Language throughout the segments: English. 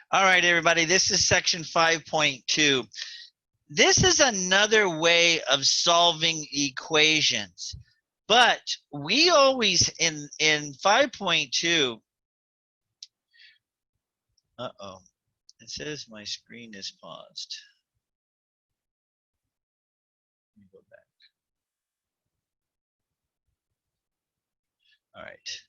All right, everybody, this is section 5.2. This is another way of solving equations, but we always, in 5.2, it says my screen is paused. Let me go back. All right.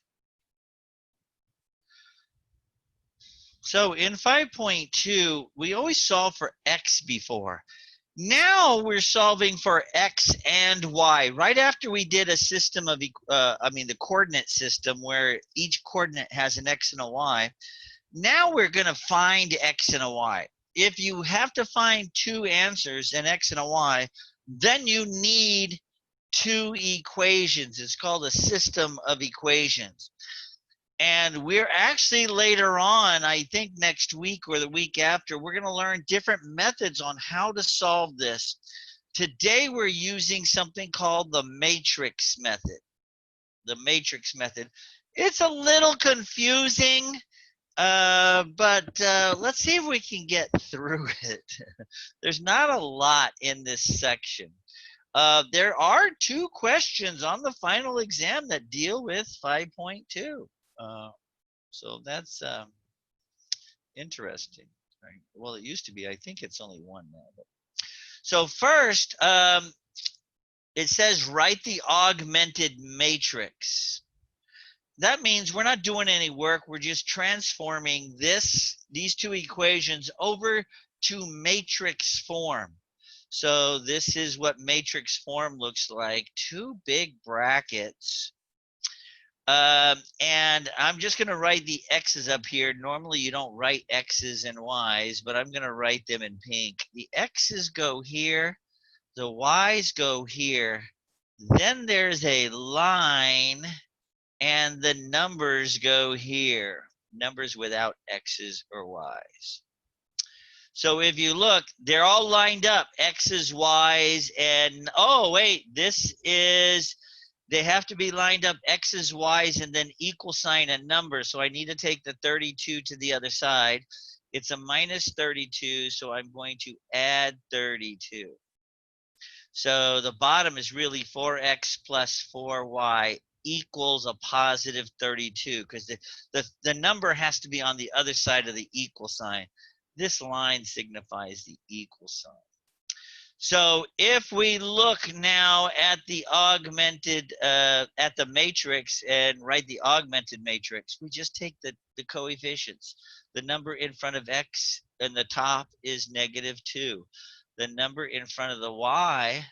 So in 5.2, we always solve for x before. Now we're solving for x and y. Right after we did a system of, the coordinate system where each coordinate has an x and a y. Now we're going to find x and a y. If you have to find two answers, an x and a y, then you need two equations. It's called a system of equations. And we're actually later on, I think next week or the week after, we're going to learn different methods on how to solve this. Today we're using something called the matrix method. The matrix method. It's a little confusing, but let's see if we can get through it. There's not a lot in this section. There are two questions on the final exam that deal with 5.2. So that's interesting. Right? Well, it used to be. I think it's only one now. But. So first, it says write the augmented matrix. That means we're not doing any work. We're just transforming these two equations over to matrix form. So this is what matrix form looks like. Two big brackets. And I'm just going to write the x's up here. Normally you don't write x's and y's, but I'm going to write them in pink. The x's go here. The y's go here. Then there's a line, and the numbers go here. Numbers without x's or y's. So if you look, they're all lined up. X's, y's, and oh, wait, this is... They have to be lined up x's, y's, and then equal sign a number. So I need to take the 32 to the other side. It's a minus 32, so I'm going to add 32. So the bottom is really 4x plus 4y equals a positive 32, because the number has to be on the other side of the equal sign. This line signifies the equal sign. So if we look now at the augmented, at the matrix and write the augmented matrix, we just take the coefficients. The number in front of x in the top is -2. The number in front of the y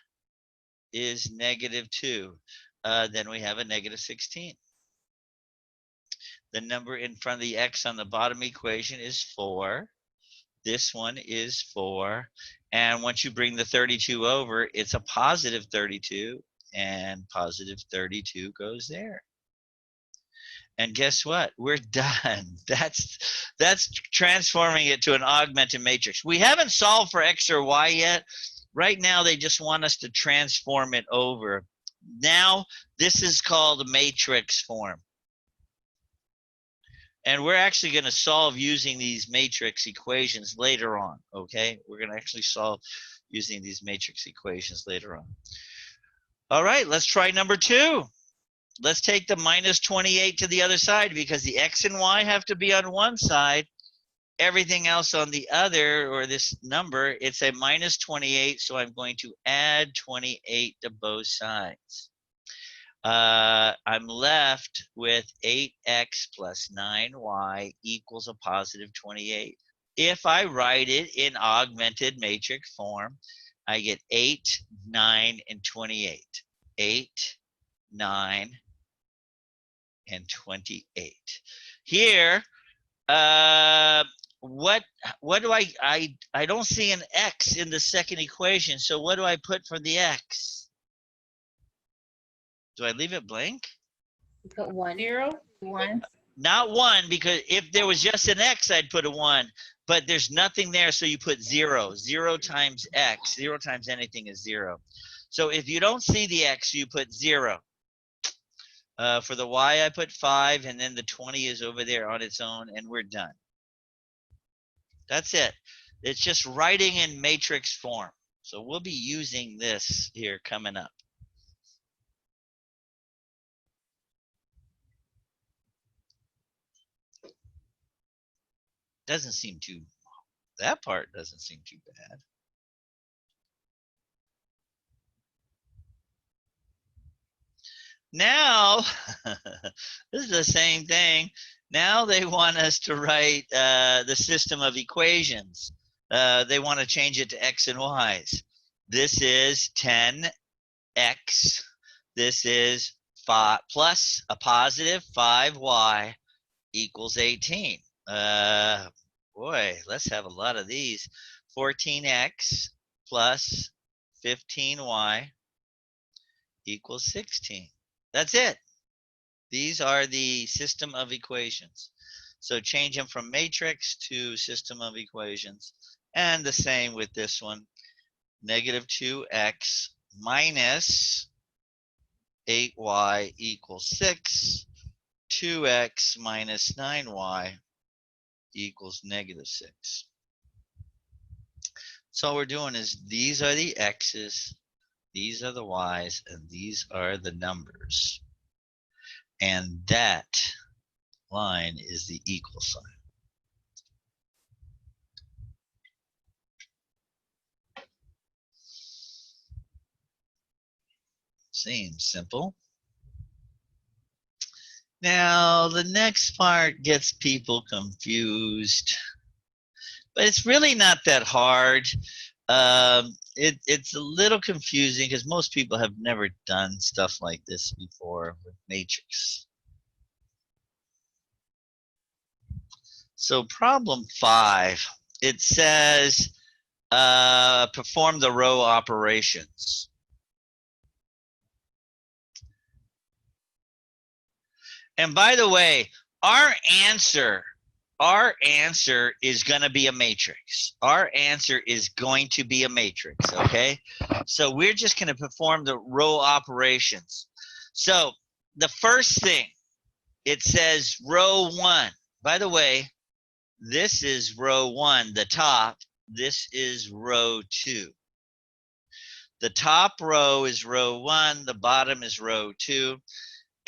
is -2. Then we have a -16. The number in front of the x on the bottom equation is 4. This one is 4. And once you bring the 32 over, it's a positive 32, and positive 32 goes there. And guess what? We're done. That's transforming it to an augmented matrix. We haven't solved for x or y yet. Right now, they just want us to transform it over. Now, this is called matrix form. And we're actually going to solve using these matrix equations later on, okay? We're going to actually solve using these matrix equations later on. All right, let's try number 2. Let's take the minus 28 to the other side, because the x and y have to be on one side. Everything else on the other, or this number, it's a minus 28, so I'm going to add 28 to both sides. I'm left with 8x plus 9y equals a positive 28. If I write it in augmented matrix form, I get 8, 9, and 28. 8, 9, and 28. Here, what do I don't see an x in the second equation, so what do I put for the x? Do I leave it blank? Put 1. 0. 1. Not 1, because if there was just an x, I'd put a 1. But there's nothing there, so you put 0. 0 times x. 0 times anything is 0. So if you don't see the x, you put 0. For the y, I put 5, and then the 20 is over there on its own, and we're done. That's it. It's just writing in matrix form. So we'll be using this here coming up. Doesn't seem too, that part doesn't seem too bad. Now, this is the same thing. Now they want us to write the system of equations. They want to change it to x and y's. This is 10x. This is 5 plus a positive 5y equals 18. Boy, let's have a lot of these. 14x plus 15y equals 16. That's it. These are the system of equations. So change them from matrix to system of equations. And the same with this one. Negative 2x minus 8y equals 6. 2x minus 9y equals negative 6. So all we're doing is these are the x's, these are the y's, and these are the numbers. And that line is the equal sign. Seems simple. Now, the next part gets people confused, but it's really not that hard. It's a little confusing because most people have never done stuff like this before with matrix. So problem 5, it says perform the row operations. And by the way, our answer is going to be a matrix. Our answer is going to be a matrix, okay? So we're just going to perform the row operations. So the first thing, it says row 1. By the way, this is row 1, the top. This is row 2. The top row is row 1, the bottom is row 2.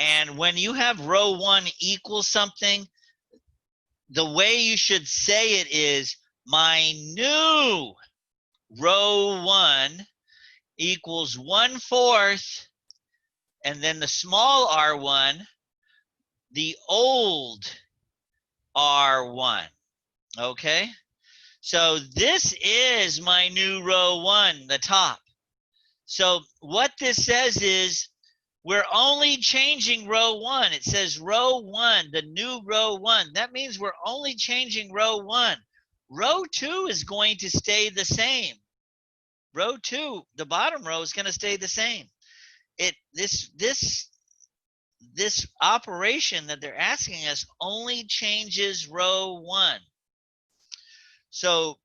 And when you have row 1 equal something, the way you should say it is my new row 1 equals 1/4, and then the small r1, the old r1. Okay? So this is my new row 1, the top. So what this says is we're only changing row 1. It says row 1, the new row 1. That means we're only changing row 1. Row 2 is going to stay the same. Row 2, the bottom row is going to stay the same. This operation that they're asking us only changes row 1. So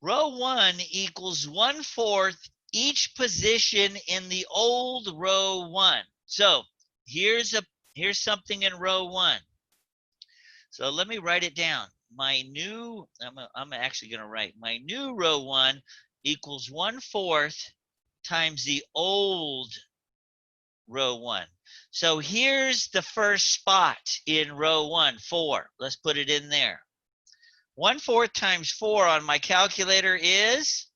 row 1 equals 1/4 each position in the old row 1. So here's something in row 1. So let me write it down. My new, I'm actually going to write my new row 1 equals 1/4 times the old row 1. So here's the first spot in row 1, 4. Let's put it in there. 1/4 times 4 on my calculator is?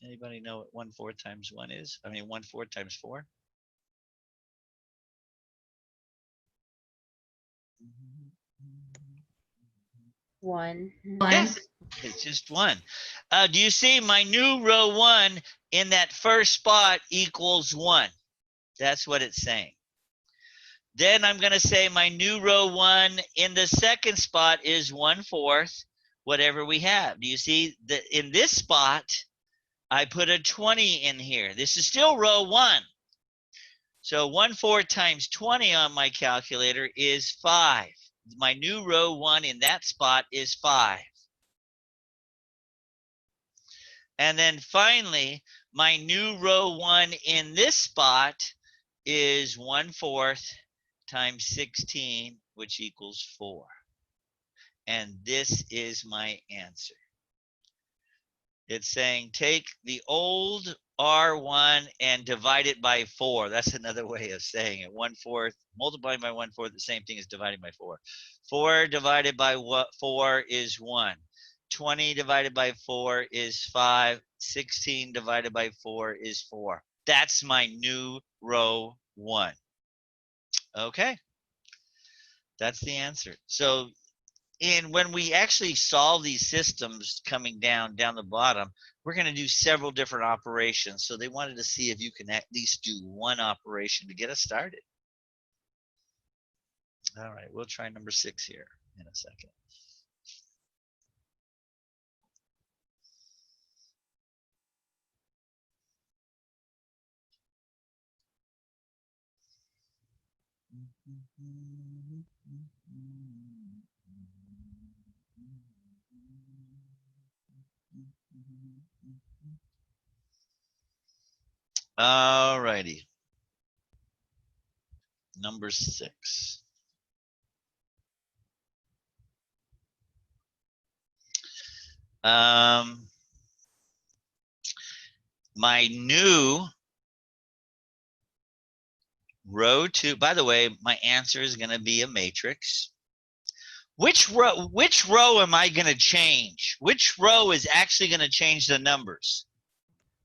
Anybody know what 1/4 times 1 is? I mean, 1/4 times 4? One. Yes, it's just 1. Do you see my new row 1 in that first spot equals 1? That's what it's saying. Then I'm going to say my new row 1 in the second spot is 1/4, whatever we have. Do you see that in this spot, I put a 20 in here. This is still row 1. So 1/4 times 20 on my calculator is 5. My new row 1 in that spot is 5. And then finally, my new row 1 in this spot is 1/4 times 16, which equals 4. And this is my answer. It's saying take the old R1 and divide it by 4. That's another way of saying it. 1/4, multiplying by 1/4, the same thing as dividing by 4. 4 divided by 4 is 1. 20 divided by 4 is 5. 16 divided by 4 is 4. That's my new row 1. Okay. That's the answer. So when we actually solve these systems coming down the bottom, we're going to do several different operations. So they wanted to see if you can at least do one operation to get us started. All right, we'll try number 6 here in a second. All righty. Number 6. My new row 2, by the way, my answer is going to be a matrix. Which row am I going to change? Which row is actually going to change the numbers?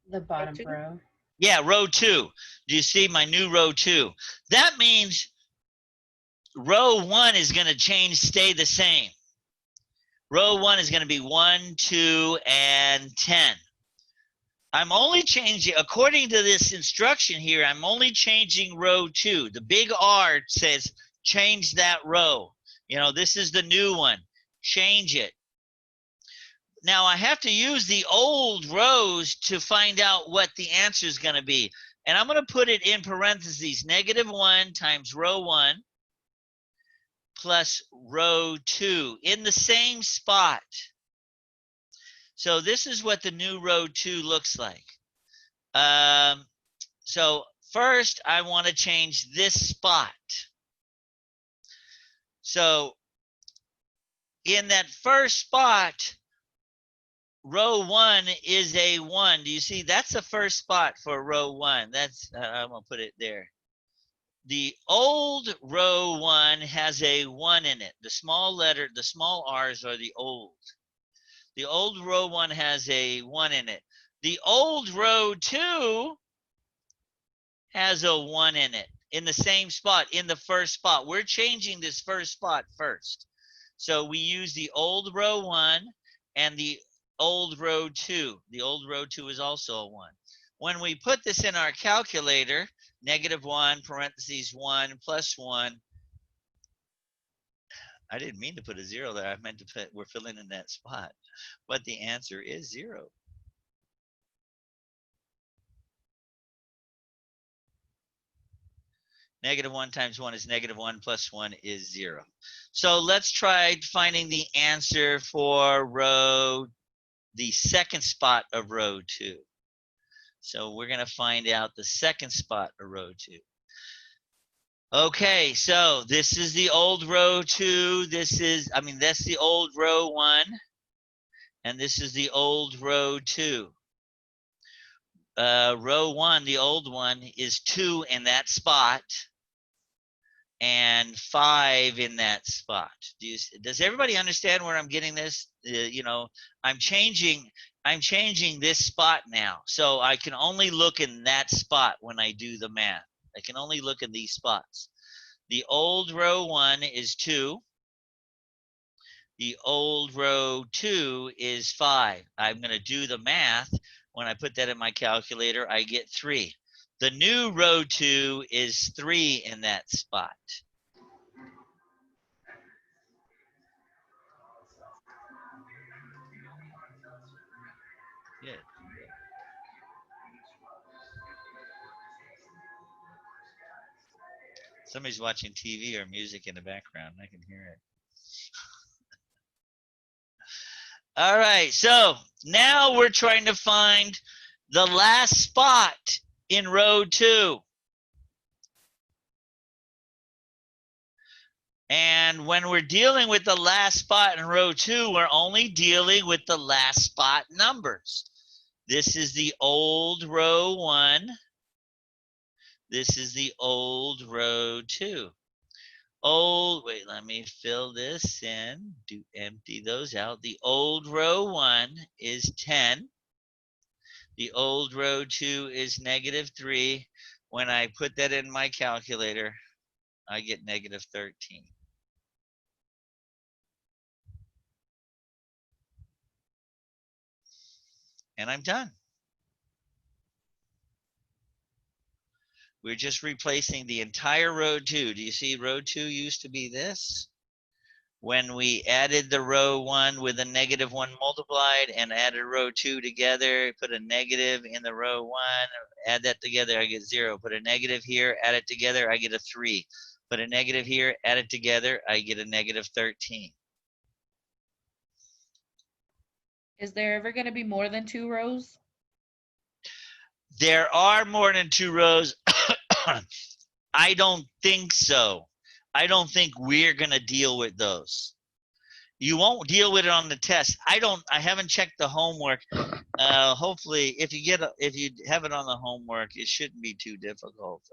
The bottom row. Yeah, row 2. Do you see my new row 2? That means row 1 is going to stay the same. Row 1 is going to be 1, 2, and 10. I'm only changing, according to this instruction here, I'm only changing row 2. The big R says change that row. You know, this is the new one. Change it. Now I have to use the old rows to find out what the answer is going to be. And I'm going to put it in parentheses, -1 times row 1 plus row 2 in the same spot. So this is what the new row 2 looks like. So first I want to change this spot. So in that first spot, row 1 is a 1. Do you see? That's the first spot for row 1. That's I'm going to put it there. The old row 1 has a 1 in it. The small R's are the old. The old row 1 has a 1 in it. The old row 2 has a 1 in it, in the same spot, in the first spot. We're changing this first spot first. So we use the old row 1 and the old row 2. The old row 2 is also a 1. When we put this in our calculator, -1, parentheses 1, plus 1, I didn't mean to put a 0 there. I meant to put, we're filling in that spot. But the answer is 0. -1 times 1 is -1 plus 1 is 0. So let's try finding the answer for the second spot of row 2. So we're going to find out the second spot of row 2. Okay, so this is the old row 2. That's the old row 1. And this is the old row 2. Row 1, the old one, is 2 in that spot and 5 in that spot. Does everybody understand where I'm getting this? I'm changing this spot now. So I can only look in that spot when I do the math. I can only look in these spots. The old row 1 is 2. The old row 2 is 5. I'm going to do the math. When I put that in my calculator, I get 3. The new row 2 is 3 in that spot. Good. Somebody's watching TV or music in the background. I can hear it. All right, so now we're trying to find the last spot in row 2. And when we're dealing with the last spot in row 2, we're only dealing with the last spot numbers. This is the old row 1. This is the old row 2. Wait, let me fill this in. Empty those out. The old row 1 is 10. The old row 2 is -3. When I put that in my calculator, I get -13. And I'm done. We're just replacing the entire row 2. Do you see row 2 used to be this? When we added the row 1 with a -1 multiplied and added row 2 together, put a negative in the row 1, add that together, I get 0. Put a negative here, add it together, I get a 3. Put a negative here, add it together, I get a -13. Is there ever going to be more than 2 rows? There are more than 2 rows. I don't think so. I don't think we're going to deal with those. You won't deal with it on the test. I haven't checked the homework. Hopefully if you have it on the homework, it shouldn't be too difficult.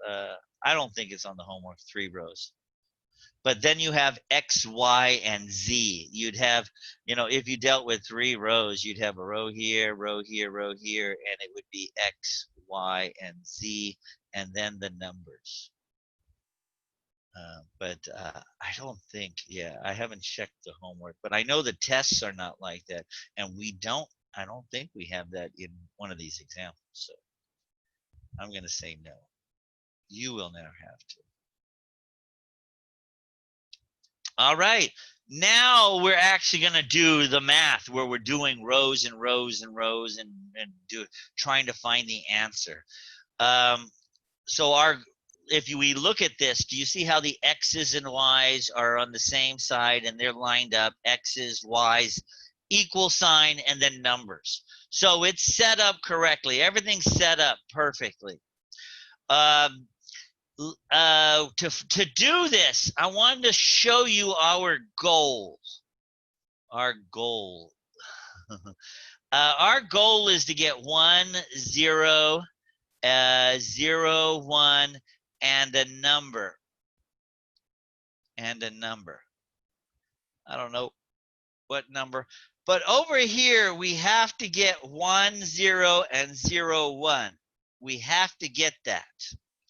I don't think it's on the homework, 3 rows. But then you have X, Y, and Z. You'd have, if you dealt with 3 rows, you'd have a row here, row here, row here, and it would be X, Y, and Z, and then the numbers. But I don't think, I haven't checked the homework, but I know the tests are not like that. And I don't think we have that in one of these examples. So I'm going to say no. You will never have to. All right. Now we're actually going to do the math where we're doing rows and rows and rows and trying to find the answer. So if we look at this, do you see how the X's and Y's are on the same side and they're lined up? X's, Y's, equal sign, and then numbers. So it's set up correctly. Everything's set up perfectly. To do this, I wanted to show you our goal. Our goal. Our goal is to get 1, 0, 0, 1, and a number. And a number. I don't know what number. But over here, we have to get 1, 0, and 0, 1. We have to get that.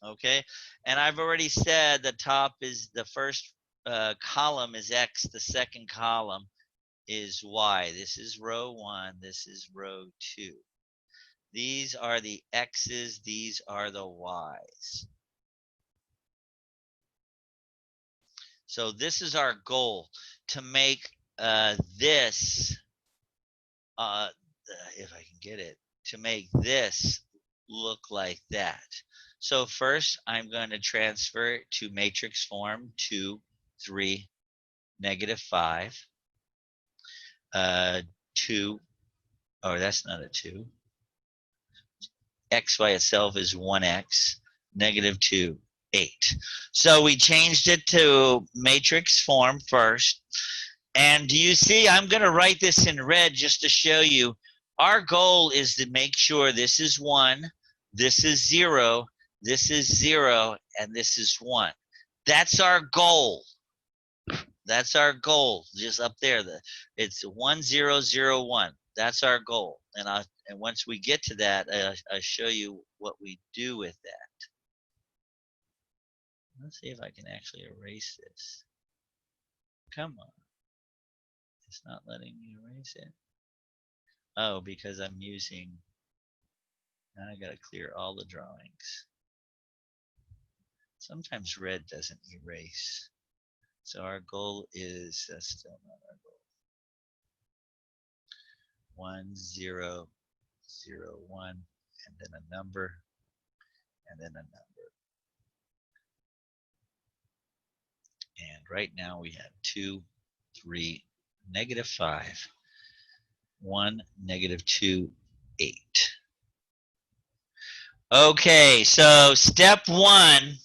Okay? And I've already said the top is the first column is X, the second column is Y. This is row 1, this is row 2. These are the X's, these are the Y's. So this is our goal, to make this, if I can get it, to make this look like that. So first, I'm going to transfer it to matrix form, 2, 3, -5, 2, oh, that's not a 2. X by itself is 1x, -2, 8. So we changed it to matrix form first. And do you see, I'm going to write this in red just to show you. Our goal is to make sure this is 1, this is 0, this is 0, and this is 1. That's our goal. That's our goal, just up there. It's 1, 0, 0, 1. That's our goal. And once we get to that, I'll show you what we do with that. Let's see if I can actually erase this. Come on. It's not letting me erase it. Oh, because I'm using, now I gotta clear all the drawings. Sometimes red doesn't erase. So our goal is, that's still not our goal. 1, 0, 0, 1, and then a number, and then a number. And right now we have 2, 3, -5, 1, -2, 8. Okay, so step 1,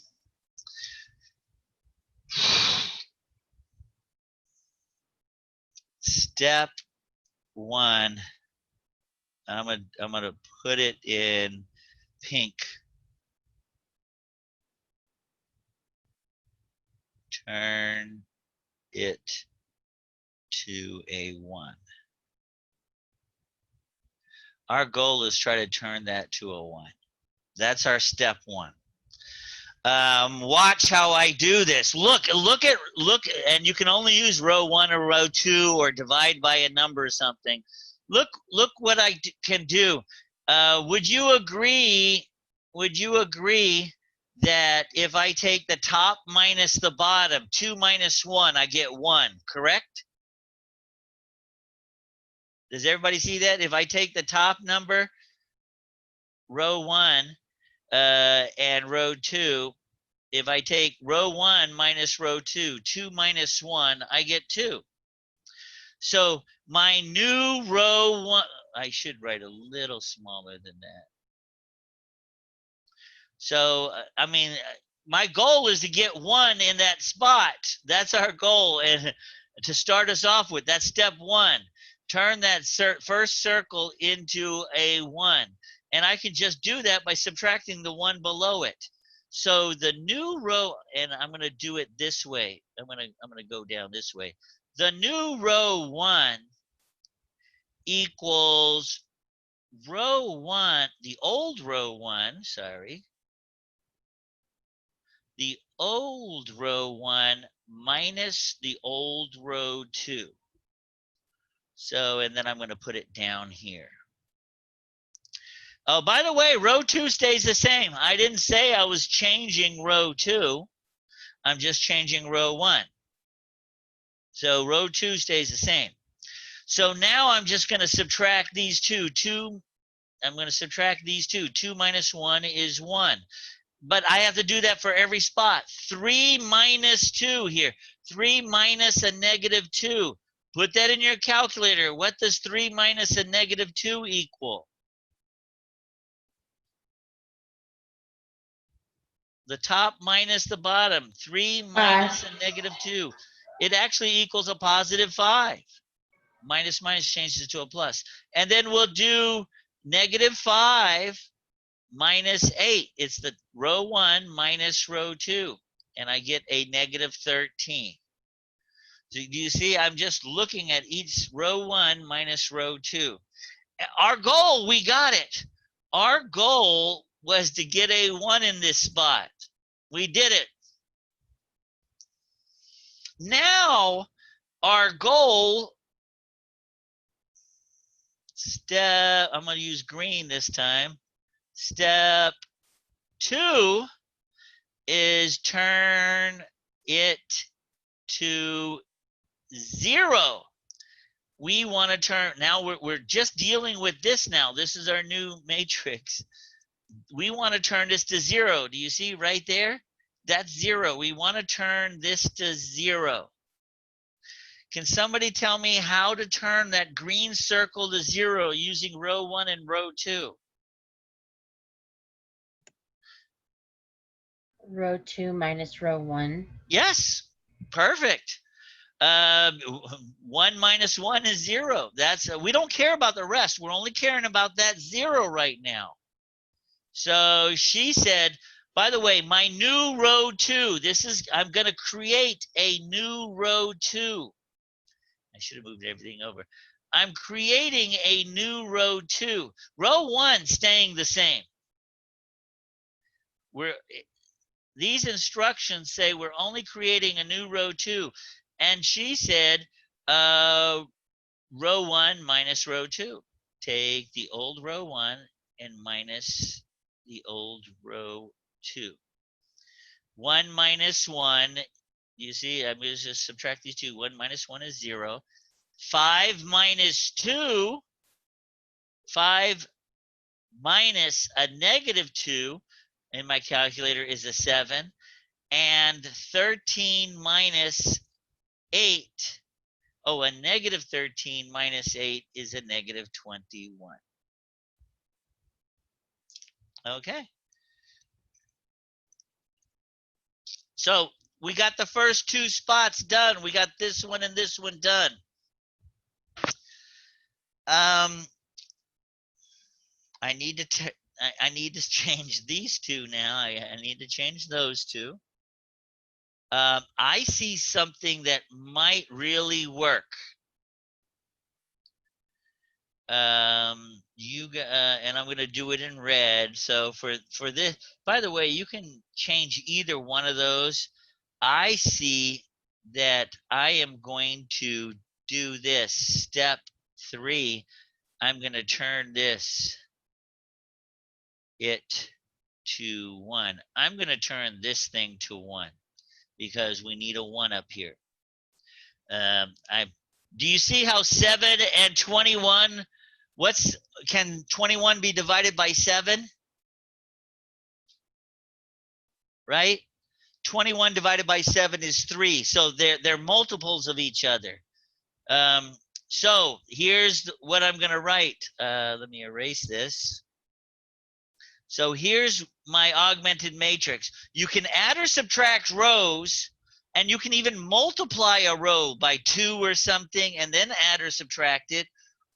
step 1. I'm gonna put it in pink. Turn it to a 1. Our goal is try to turn that to a 1. That's our step 1. Watch how I do this. Look, and you can only use row 1 or row 2 or divide by a number or something. Look what I can do. Would you agree that if I take the top minus the bottom, 2 minus 1, I get 1, correct? Does everybody see that? If I take the top number, row 1, and row 2, if I take row 1 minus row 2, 2 minus 1, I get 2. So my new row 1, I should write a little smaller than that. So, I mean, my goal is to get 1 in that spot. That's our goal. And to start us off with, that's step 1. Turn that first circle into a 1. And I can just do that by subtracting the 1 below it. So the new row, and I'm going to do it this way. I'm going to go down this way. The new row 1 equals row 1, the old row 1, sorry. The old row 1 minus the old row 2. So, and then I'm going to put it down here. Oh, by the way, row 2 stays the same. I didn't say I was changing row 2. I'm just changing row 1. So row 2 stays the same. So now I'm just going to subtract these two. I'm going to subtract these two. 2 minus 1 is 1. But I have to do that for every spot. 3 minus 2 here. 3 minus a negative 2. Put that in your calculator. What does 3 minus a negative 2 equal? The top minus the bottom. 3 minus a negative 2. It actually equals a positive 5. Minus minus changes to a plus. And then we'll do negative 5 minus 8. It's the row 1 minus row 2. And I get a negative 13. So do you see? I'm just looking at each row 1 minus row 2. Our goal, we got it. Our goal was to get a 1 in this spot. We did it. Now, our goal, I'm going to use green this time. Step 2 is turn it to 0. We want to turn, now we're just dealing with this now. This is our new matrix. We want to turn this to 0. Do you see right there? That's 0. We want to turn this to 0. Can somebody tell me how to turn that green circle to 0 using row 1 and row 2? Row 2 minus row 1. Yes, perfect. 1 minus 1 is 0. That's we don't care about the rest. We're only caring about that 0 right now. So she said, by the way, my new row 2, I'm going to create a new row 2. I should have moved everything over. I'm creating a new row 2. Row 1 staying the same. These instructions say we're only creating a new row 2. And she said, row 1 minus row 2. Take the old row 1 and minus the old row 2. 1 minus 1, you see, I'm going to just subtract these two. 1 minus 1 is 0. 5 minus 2, 5 minus a negative 2 in my calculator is a 7. And 13 minus 8, oh, a negative 13 minus 8 is a negative 21. Okay. So we got the first 2 spots done. We got this one and this one done. I need to I need to change these two now. I need to change those two. I see something that might really work. And I'm going to do it in red. So for this, by the way, you can change either one of those. I see that I am going to do this. Step 3, I'm going to turn it to 1. I'm going to turn this thing to 1 because we need a 1 up here. Do you see how 7 and 21, can 21 be divided by 7? Right? 21 divided by 7 is 3. So they're multiples of each other. So here's what I'm going to write. Let me erase this. So here's my augmented matrix. You can add or subtract rows, and you can even multiply a row by 2 or something and then add or subtract it.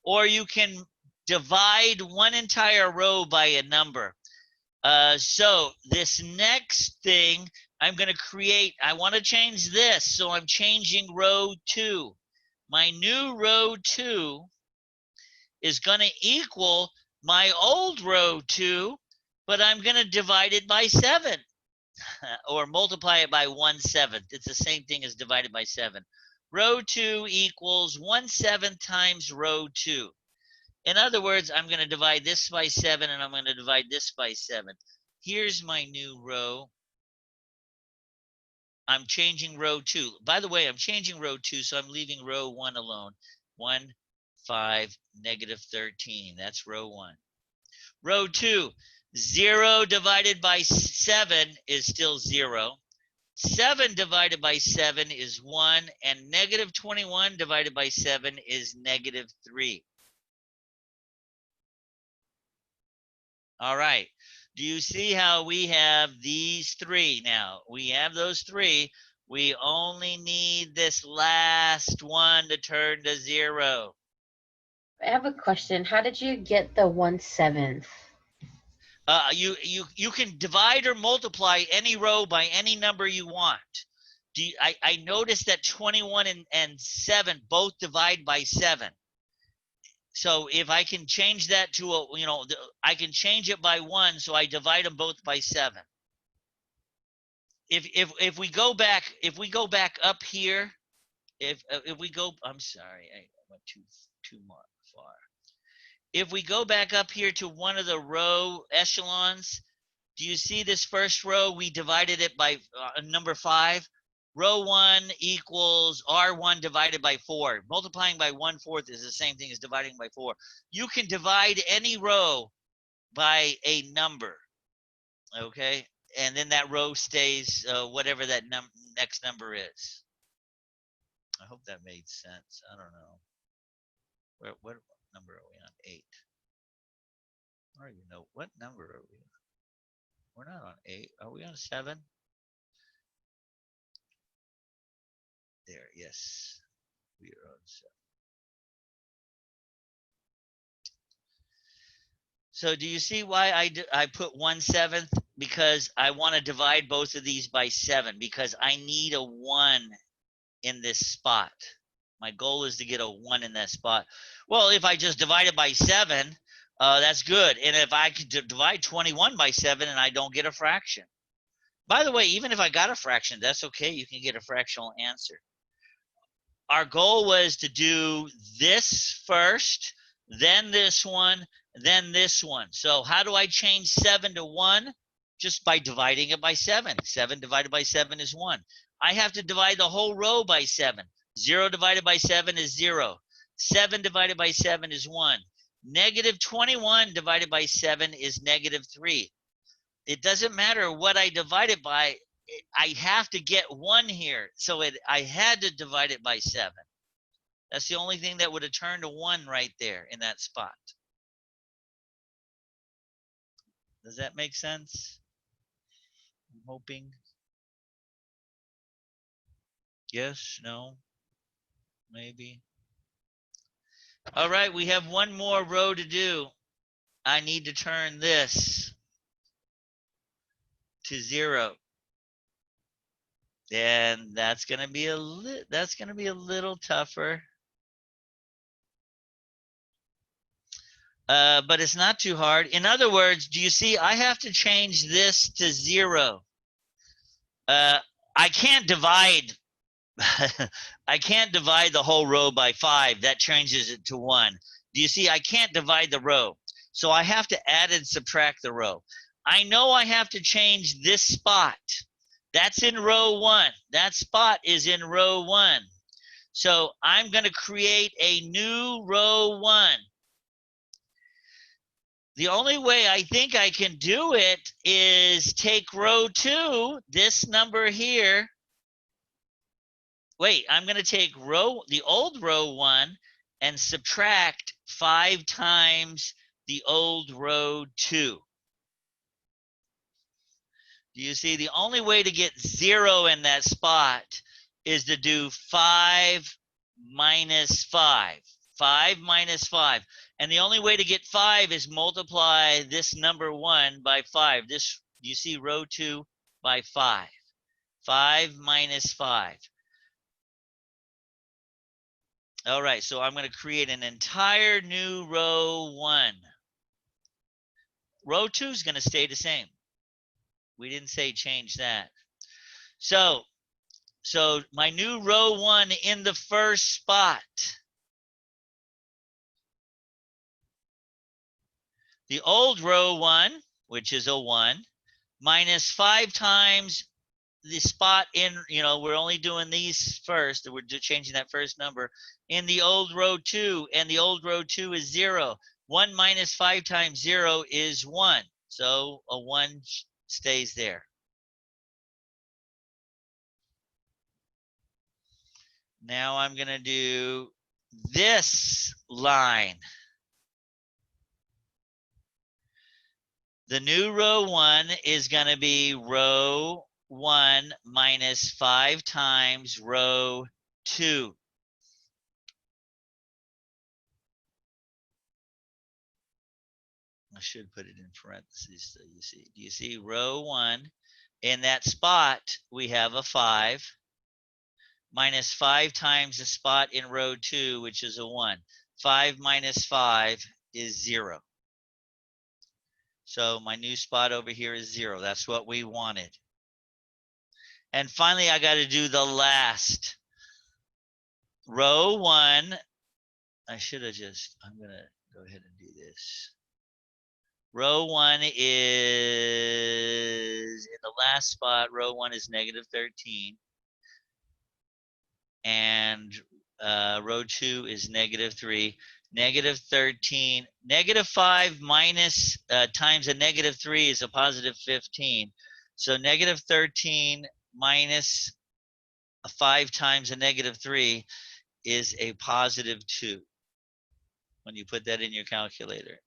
Or you can divide one entire row by a number. So this next thing I'm going to create, I want to change this. So I'm changing row 2. My new row 2 is going to equal my old row 2, but I'm going to divide it by 7 or multiply it by 1/7. It's the same thing as divided by 7. Row 2 equals 1/7 times row 2. In other words, I'm going to divide this by 7 and I'm going to divide this by 7. Here's my new row. I'm changing row 2. By the way, I'm changing row 2, so I'm leaving row 1 alone. 1, 5, -13. That's row 1. Row 2, 0 divided by 7 is still 0. 7 divided by 7 is 1, and -21 divided by 7 is -3. All right. Do you see how we have these 3 now? We have those 3. We only need this last one to turn to 0. I have a question. How did you get the 1/7? You can divide or multiply any row by any number you want. I noticed that 21 and 7 both divide by 7. So if I can change that to I can change it by 1, so I divide them both by 7. If we go back up here, if we go, I'm sorry, I went too far. If we go back up here to one of the row echelons, do you see this first row? We divided it by number 5. Row 1 equals R1 divided by 4. Multiplying by 1/4 is the same thing as dividing by 4. You can divide any row by a number, okay? And then that row stays whatever that next number is. I hope that made sense. I don't know. What number are we on? 8. I don't even know. What number are we on? We're not on 8. Are we on 7? There, yes. We are on 7. So do you see why I put 1/7? Because I want to divide both of these by 7 because I need a 1 in this spot. My goal is to get a 1 in that spot. Well, if I just divide it by 7, that's good. And if I could divide 21 by 7 and I don't get a fraction. By the way, even if I got a fraction, that's okay. You can get a fractional answer. Our goal was to do this first, then this one, then this one. So how do I change 7 to 1? Just by dividing it by 7. 7 divided by 7 is 1. I have to divide the whole row by 7. 0 divided by 7 is 0. 7 divided by 7 is 1. -21 divided by 7 is -3. It doesn't matter what I divide it by. I have to get 1 here. So I had to divide it by 7. That's the only thing that would have turned to 1 right there in that spot. Does that make sense? I'm hoping. Yes, no, maybe. All right, we have one more row to do. I need to turn this to 0. And that's going to be a little tougher. But it's not too hard. In other words, do you see I have to change this to 0? I can't divide I can't divide the whole row by 5. That changes it to 1. Do you see? I can't divide the row. So I have to add and subtract the row. I know I have to change this spot. That's in row 1. That spot is in row 1. So I'm going to create a new row 1. The only way I think I can do it is take row 2, this number here. Wait, I'm going to take the old row 1 and subtract 5 times the old row 2. Do you see? The only way to get 0 in that spot is to do 5 minus 5. 5 minus 5. And the only way to get 5 is multiply this number 1 by 5. This, you see row 2 by 5. 5 minus 5. All right, so I'm going to create an entire new row 1. Row 2 is going to stay the same. We didn't say change that. So my new row 1 in the first spot. The old row 1, which is a 1, minus 5 times the spot in, we're only doing these first. We're just changing that first number in the old row 2, and the old row 2 is 0. 1 minus 5 times 0 is 1. So a 1 stays there. Now I'm going to do this line. The new row 1 is going to be row 1 minus 5 times row 2. I should put it in parentheses so you see. Do you see row 1? In that spot, we have a 5 minus 5 times the spot in row 2, which is a 1. 5 minus 5 is 0. So my new spot over here is 0. That's what we wanted. And finally, I got to do the last. Row 1. I'm going to go ahead and do this. Row 1 is, in the last spot, row 1 is negative 13. And row 2 is negative 3. Negative 13, negative 5 minus times a negative 3 is a positive 15. So negative 13 minus 5 times a negative 3 is a positive 2 when you put that in your calculator.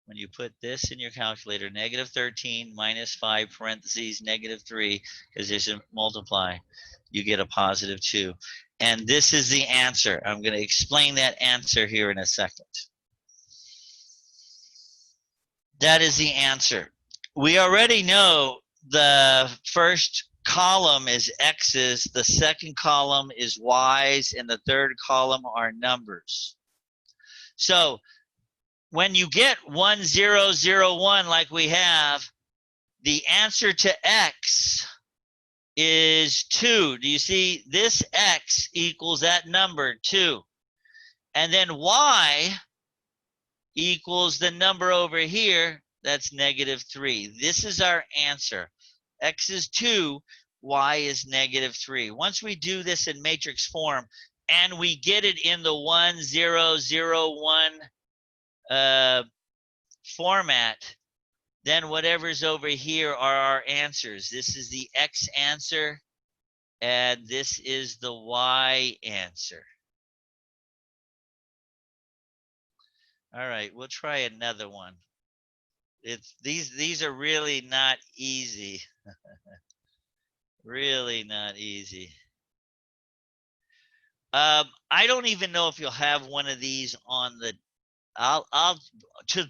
When you put this in your calculator, negative 13 minus 5 parentheses negative 3, because there's a multiply, you get a positive 2. And this is the answer. I'm going to explain that answer here in a second. That is the answer. We already know the first column is x's, the second column is y's, and the third column are numbers. So when you get 1, 0, 0, 1 like we have, the answer to x is 2. Do you see? This x equals that number 2. And then y equals the number over here, that's negative 3. This is our answer. X is 2, y is negative 3. Once we do this in matrix form and we get it in the 1, 0, 0, 1 format, then whatever's over here are our answers. This is the x answer, and this is the y answer. All right, we'll try another one. These are really not easy. Really not easy. I don't even know if you'll have one of these on the,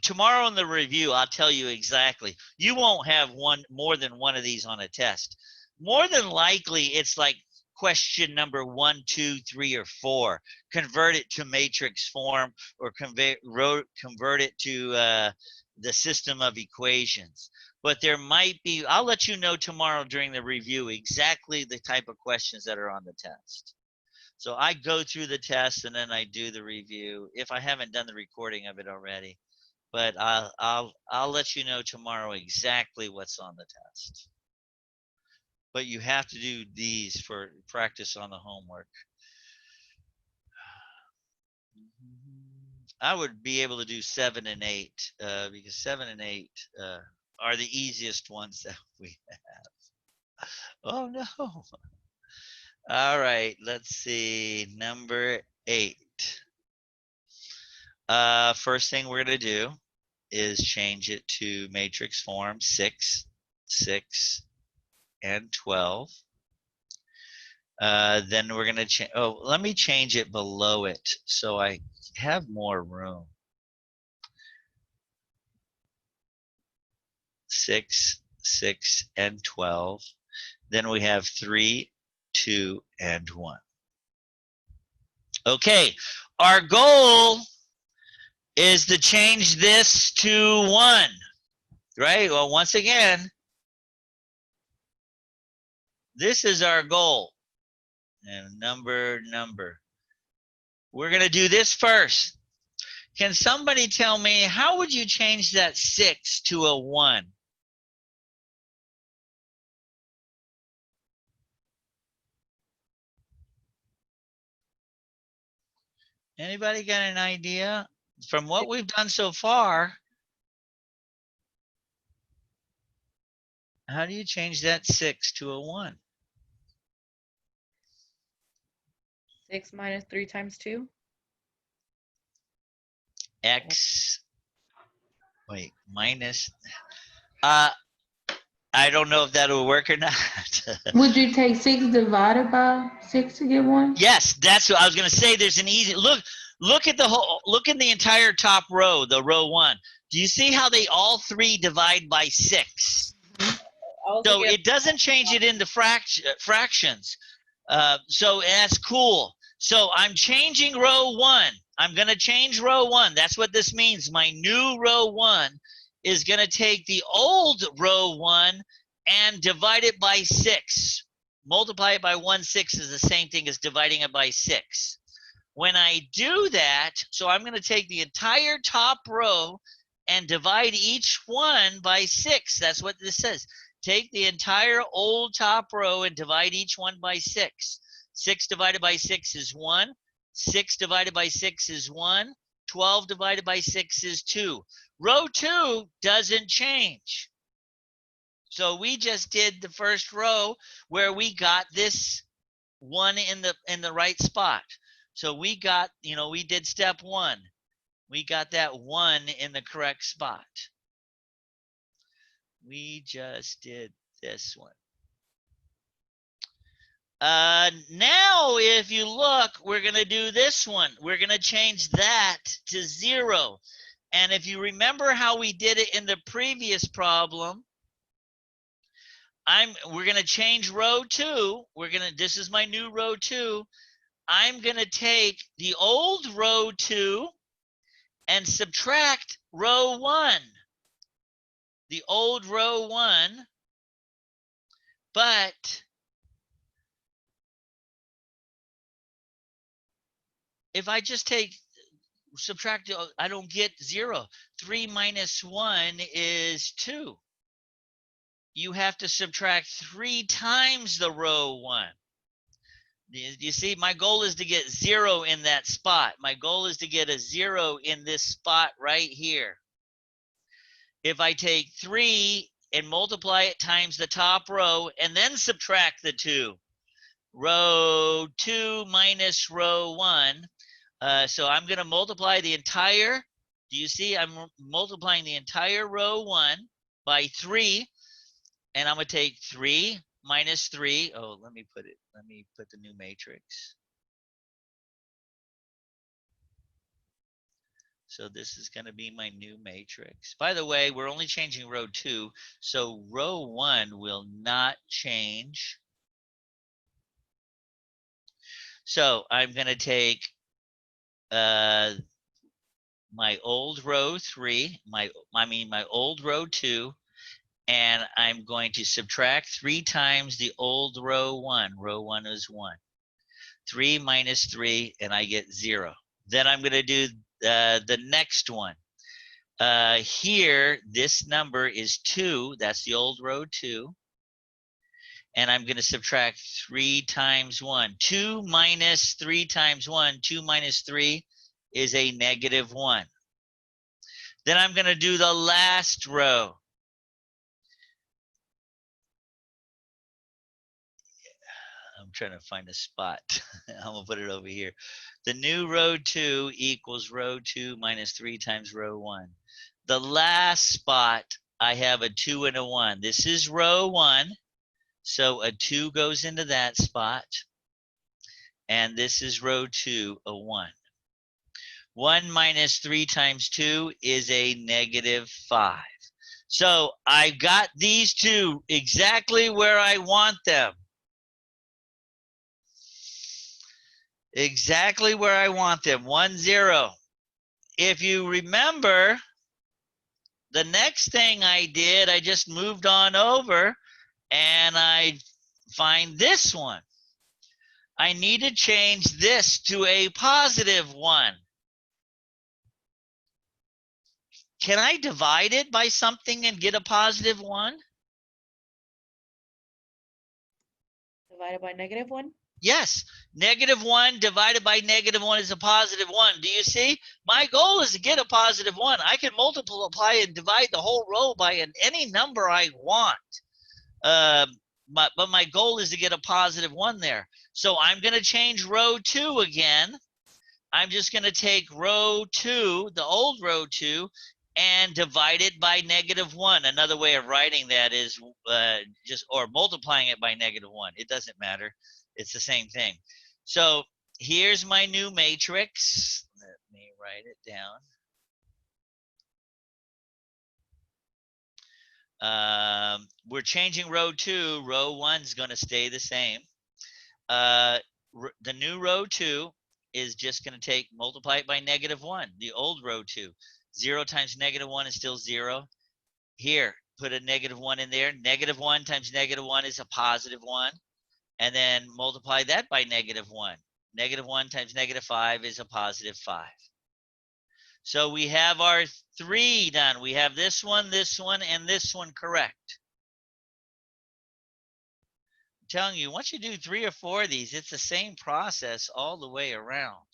tomorrow in the review, I'll tell you exactly. You won't have more than one of these on a test. More than likely, it's like question number 1, 2, 3, or 4. Convert it to matrix form, or convert it to the system of equations. But there might be, I'll let you know tomorrow during the review exactly the type of questions that are on the test. So I go through the test and then I do the review if I haven't done the recording of it already. But I'll let you know tomorrow exactly what's on the test. But you have to do these for practice on the homework. I would be able to do 7 and 8 because 7 and 8 are the easiest ones that we have. Oh no. All right, let's see. Number 8. First thing we're going to do is change it to matrix form 6, 6, and 12. Then we're going to change. Oh, let me change it below it so I have more room. 6, 6, and 12. Then we have 3, 2, and 1. Okay, our goal is to change this to 1, right? Well, once again, this is our goal. And number. We're going to do this first. Can somebody tell me, how would you change that 6 to a 1? Anybody got an idea? From what we've done so far, how do you change that 6 to a 1? 6 minus 3 times 2. X, wait, minus, I don't know if that'll work or not. Would you take 6 divided by 6 to get 1? Yes, that's what I was going to say. There's an easy look at the whole, look at the entire top row, the row 1. Do you see how they all 3 divide by 6? So it doesn't change it into fractions. So that's cool. So I'm changing row 1. I'm going to change row 1. That's what this means. My new row 1 is going to take the old row 1 and divide it by 6. Multiply it by 1/6 is the same thing as dividing it by 6. When I do that, so I'm going to take the entire top row and divide each one by 6. That's what this says. Take the entire old top row and divide each one by 6. 6 divided by 6 is 1. 6 divided by 6 is 1. 12 divided by 6 is 2. Row 2 doesn't change. So we just did the first row where we got this 1 in the right spot. So we got, we did step 1. We got that 1 in the correct spot. We just did this one. Now, if you look, we're going to do this one. We're going to change that to 0. And if you remember how we did it in the previous problem, we're going to change row 2. This is my new row 2. I'm going to take the old row 2 and subtract row 1. The old row 1, but if I just subtract, I don't get 0. 3 minus 1 is 2. You have to subtract 3 times the row 1. You see, my goal is to get 0 in that spot. My goal is to get a 0 in this spot right here. If I take 3 and multiply it times the top row and then subtract the 2, row 2 minus row 1. So I'm going to multiply the entire, do you see? I'm multiplying the entire row 1 by 3. And I'm going to take 3 minus 3. Oh, let me put the new matrix. So this is going to be my new matrix. By the way, we're only changing row 2, so row 1 will not change. So I'm going to take my old row 3, my old row 2, and I'm going to subtract 3 times the old row 1. Row 1 is 1. 3 minus 3, and I get 0. Then I'm going to do the next one. Here, this number is 2. That's the old row 2. And I'm going to subtract 3 times 1. 2 minus 3 times 1. 2 minus 3 is a negative 1. Then I'm going to do the last row. I'm trying to find a spot. I'm going to put it over here. The new row 2 equals row 2 minus 3 times row 1. The last spot, I have a 2 and a 1. This is row 1. So a 2 goes into that spot. And this is row 2, a 1. 1 minus 3 times 2 is a negative 5. So I got these two exactly where I want them. Exactly where I want them, 1, 0. If you remember, the next thing I did, I just moved on over and I find this one. I need to change this to a positive 1. Can I divide it by something and get a positive 1? Divided by negative 1? Yes, negative 1 divided by negative 1 is a positive 1. Do you see? My goal is to get a positive 1. I can multiply and divide the whole row by any number I want. But my goal is to get a positive 1 there. So I'm going to change row 2 again. I'm just going to take row 2, the old row 2, and divide it by negative 1. Another way of writing that is or multiplying it by negative 1. It doesn't matter. It's the same thing. So here's my new matrix. Let me write it down. We're changing row 2. Row 1 is going to stay the same. The new row 2 is just going to multiply it by negative 1. The old row 2. 0 times negative 1 is still 0. Here, put a negative 1 in there. Negative 1 times negative 1 is a positive 1. And then multiply that by negative 1. Negative 1 times negative 5 is a positive 5. So we have our 3 done. We have this one, and this one correct. I'm telling you, once you do 3 or 4 of these, it's the same process all the way around.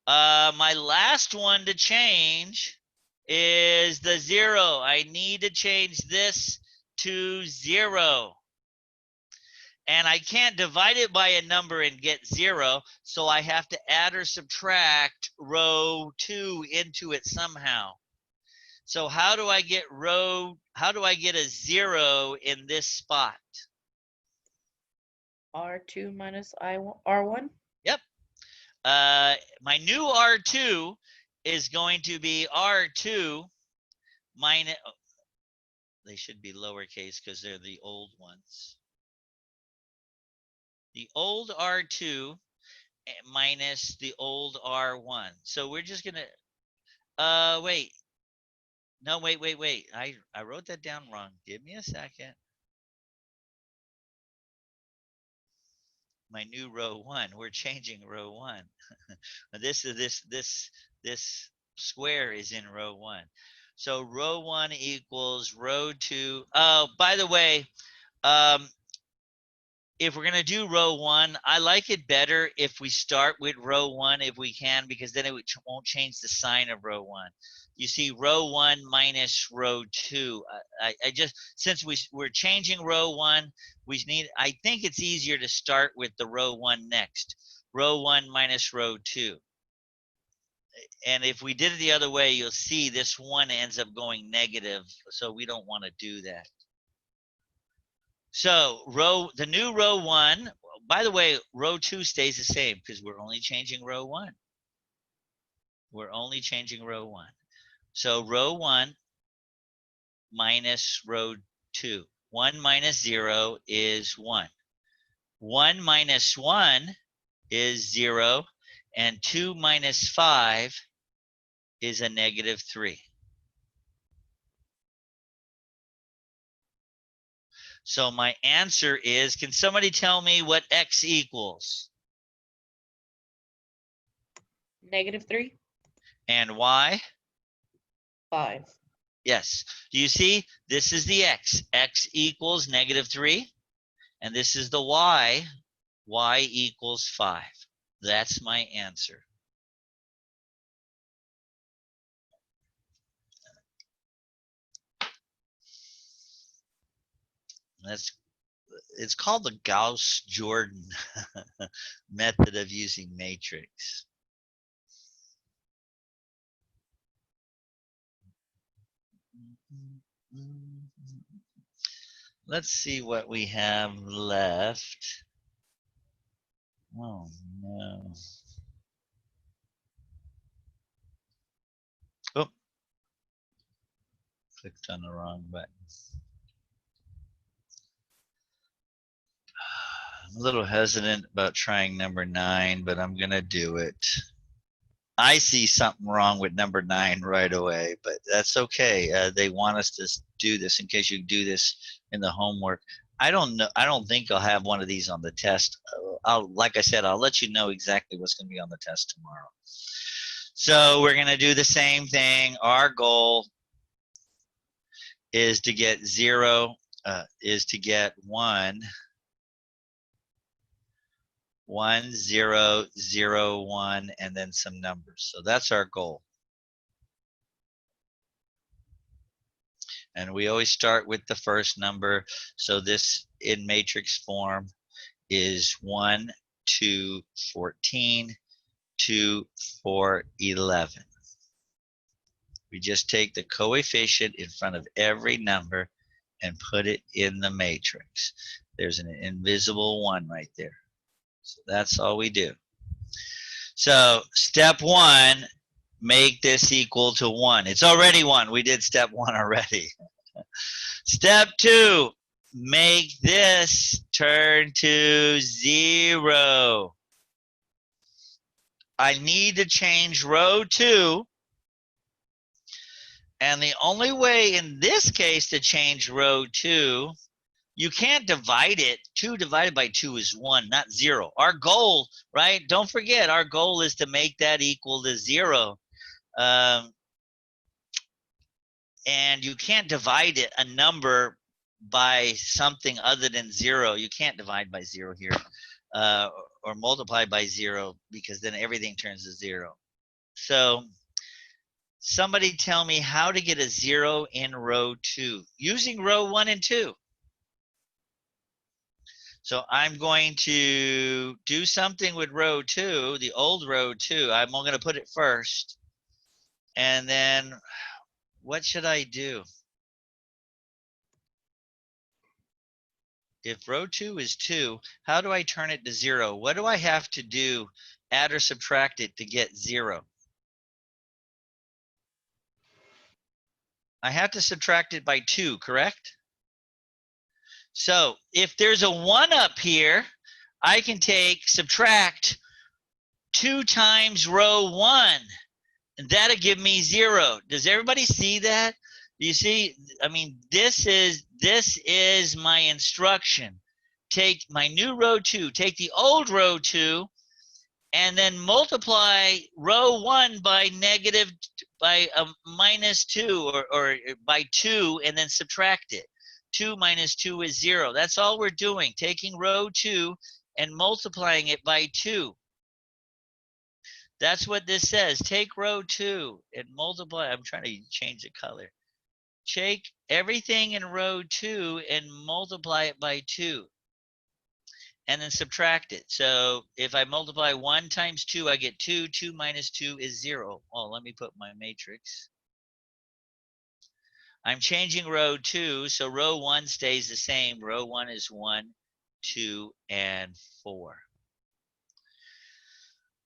My last one to change is the 0. I need to change this to 0. And I can't divide it by a number and get 0, so I have to add or subtract row 2 into it somehow. So how do I get a 0 in this spot? R2 minus R1? Yep. My new R2 is going to be R2 minus, they should be lowercase because they're the old ones. The old R2 minus the old R1. So we're just going to, wait. No, wait. I wrote that down wrong. Give me a second. My new row 1. We're changing row 1. This square is in row 1. So row 1 equals row 2. Oh, by the way, if we're going to do row 1, I like it better if we start with row 1 if we can, because then it won't change the sign of row 1. You see, row 1 minus row 2. I just, since we're changing row 1, I think it's easier to start with the row 1 next. Row 1 minus row 2. And if we did it the other way, you'll see this 1 ends up going negative, so we don't want to do that. So the new row 1, by the way, row 2 stays the same because we're only changing row 1. We're only changing row 1. So row 1 minus row 2. 1 minus 0 is 1. 1 minus 1 is 0. And 2 minus 5 is a -3. So my answer is, can somebody tell me what x equals? -3. And y? 5. Yes. Do you see? This is the x. X equals -3. And this is the y. Y equals 5. That's my answer. It's called the Gauss-Jordan method of using matrix. Let's see what we have left. Oh no. Oh, clicked on the wrong button. I'm a little hesitant about trying number 9, but I'm gonna do it. I see something wrong with number 9 right away, but that's okay. They want us to do this in case you do this in the homework. I don't know. I don't think I'll have one of these on the test. Like I said, I'll let you know exactly what's going to be on the test tomorrow. So we're going to do the same thing. Our goal is to get 0, is to get 1, 1, 0, 0, 1, and then some numbers. So that's our goal. And we always start with the first number. So this in matrix form is 1, 2, 14, 2, 4, 11. We just take the coefficient in front of every number and put it in the matrix. There's an invisible 1 right there. So that's all we do. So step 1, make this equal to 1. It's already 1. We did step 1 already. Step 2, make this turn to 0. I need to change row 2. And the only way in this case to change row 2, you can't divide it. 2 divided by 2 is 1, not 0. Our goal, right? Don't forget, our goal is to make that equal to 0. And you can't divide it, a number, by something other than 0. You can't divide by 0 here, or multiply by 0, because then everything turns to 0. So somebody tell me how to get a 0 in row 2 using row 1 and 2. So I'm going to do something with row 2, the old row 2. I'm going to put it first. And then what should I do? If row 2 is 2, how do I turn it to 0? What do I have to do, add or subtract it, to get 0? I have to subtract it by 2, correct? So if there's a 1 up here, I can subtract 2 times row 1, and that'll give me 0. Does everybody see that? Do you see? I mean, this is my instruction. Take my new row 2, take the old row 2, and then multiply row 1 by -2, or by 2, and then subtract it. 2 minus 2 is 0. That's all we're doing, taking row 2 and multiplying it by 2. That's what this says. Take row 2 and multiply. I'm trying to change the color. Take everything in row 2 and multiply it by 2. And then subtract it. So if I multiply 1 times 2, I get 2. 2 minus 2 is 0. Oh, let me put my matrix. I'm changing row 2, so row 1 stays the same. Row 1 is 1, 2, and 4.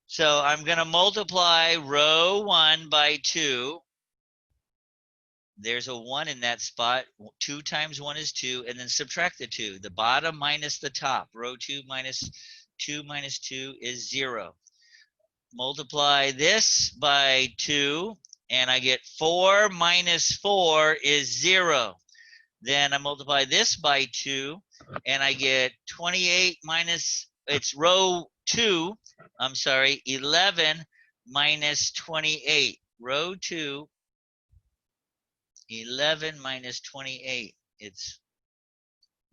So I'm going to multiply row 1 by 2. There's a 1 in that spot. 2 times 1 is 2, and then subtract the 2. The bottom minus the top. Row 2 minus 2 is 0. Multiply this by 2, and I get 4 minus 4 is 0. Then I multiply this by 2, and I get 28 minus, it's row 2, I'm sorry, 11 minus 28. Row 2, 11 minus 28. It's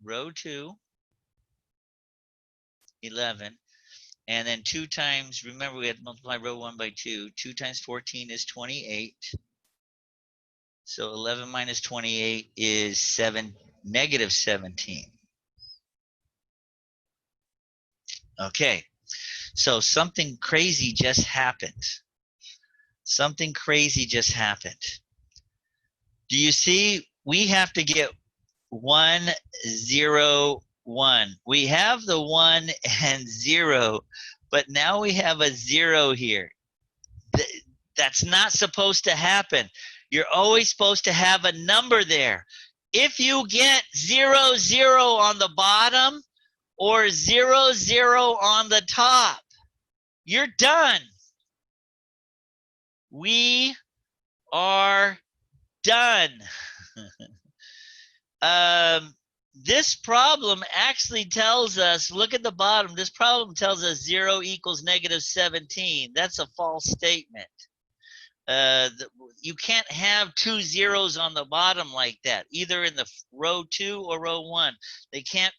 row 2, 11. And then 2 times, remember we had to multiply row 1 by 2. 2 times 14 is 28. So 11 minus 28 is negative 17. Okay, so something crazy just happened. Something crazy just happened. Do you see? We have to get 1, 0, 1. We have the 1 and 0, but now we have a 0 here. That's not supposed to happen. You're always supposed to have a number there. If you get 0, 0 on the bottom or 0, 0 on the top, you're done. We are done. This problem actually tells us, look at the bottom, this problem tells us 0 equals negative 17. That's a false statement. You can't have 2 zeros on the bottom like that, either in the row 2 or row 1. You can't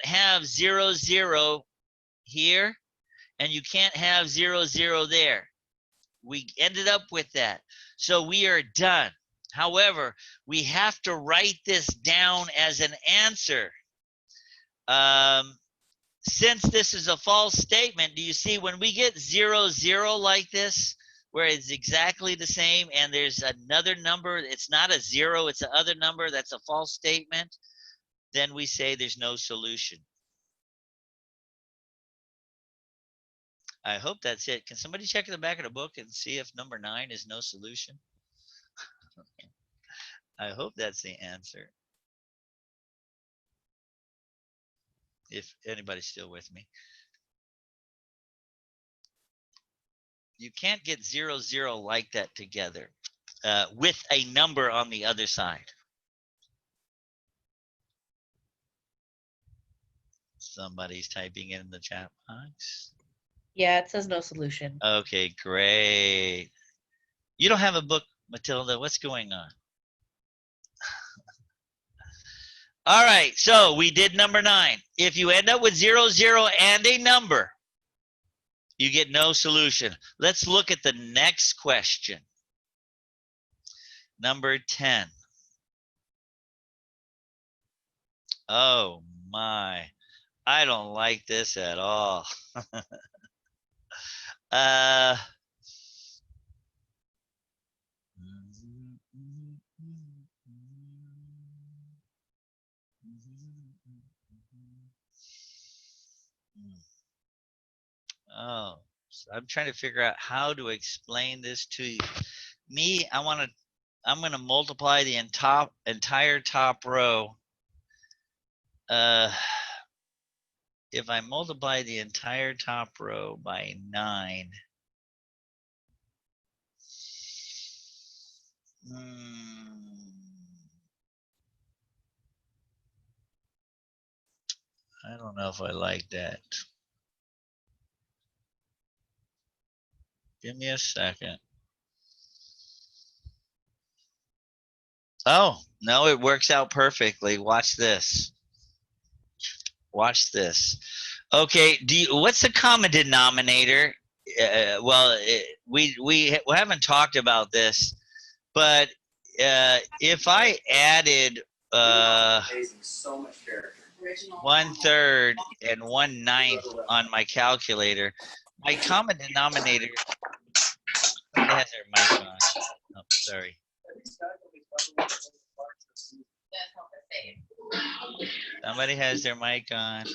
have 0, 0 here, and you can't have 0, 0 there. We ended up with that. So we are done. However, we have to write this down as an answer. Since this is a false statement, do you see when we get 0, 0 like this, where it's exactly the same and there's another number, it's not a 0, it's another number, that's a false statement, then we say there's no solution. I hope that's it. Can somebody check in the back of the book and see if number 9 is no solution? I hope that's the answer. If anybody's still with me. You can't get 0, 0 like that together with a number on the other side. Somebody's typing in the chat box. Yeah, it says no solution. Okay, great. You don't have a book, Matilda. What's going on? All right, so we did number 9. If you end up with 0, 0 and a number, you get no solution. Let's look at the next question. Number 10. Oh my, I don't like this at all. Oh, so I'm trying to figure out how to explain this to you. I'm gonna multiply the entire top row. If I multiply the entire top row by 9, I don't know if I like that. Give me a second. Oh, no, it works out perfectly. Watch this. Watch this. Okay, what's the common denominator? We haven't talked about this, but if I added 1/3 and 1/9 on my calculator, my common denominator. Somebody has their mic on. Oh, sorry. Somebody has their mic on.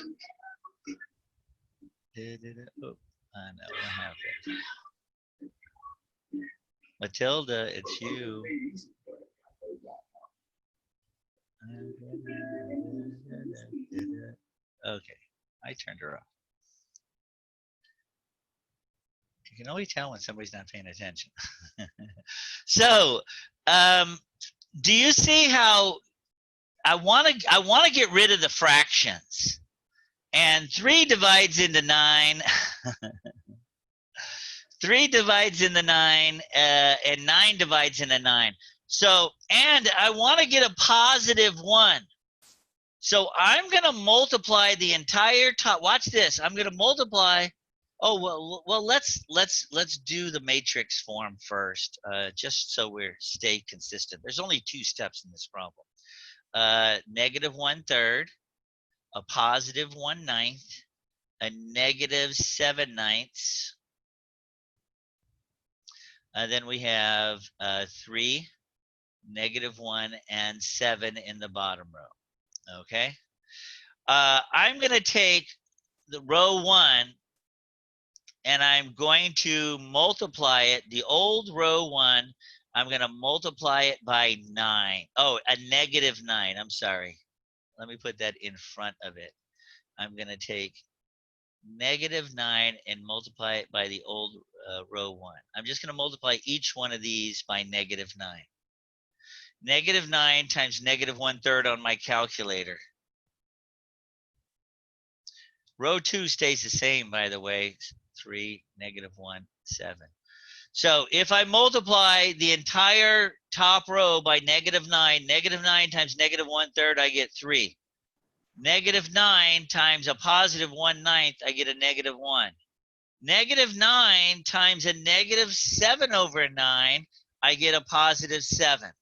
Oh, I know what happened. Matilda, it's you. Okay, I turned her off. You can always tell when somebody's not paying attention. So, do you see how I want to get rid of the fractions? And 3 divides into 9. 3 divides into 9, and 9 divides into 9. So, and I want to get a positive 1. So I'm going to multiply the entire top. Watch this. I'm going to multiply. Oh, well, let's do the matrix form first, just so we're stay consistent. There's only 2 steps in this problem. Negative 1/3, a positive 1/9, a negative 7/9. Then we have 3, negative 1, and 7 in the bottom row. Okay. I'm going to take the row 1 and I'm going to multiply it. The old row 1, I'm going to multiply it by 9. Oh, a negative 9. I'm sorry. Let me put that in front of it. I'm going to take negative 9 and multiply it by the old row 1. I'm just going to multiply each one of these by negative 9. Negative 9 times negative 1/3 on my calculator. Row 2 stays the same, by the way. 3, negative 1, 7. So if I multiply the entire top row by negative 9, negative 9 times negative 1/3, I get 3. Negative 9 times a positive 1/9, I get a negative 1. Negative 9 times a negative 7/9, I get a positive 7.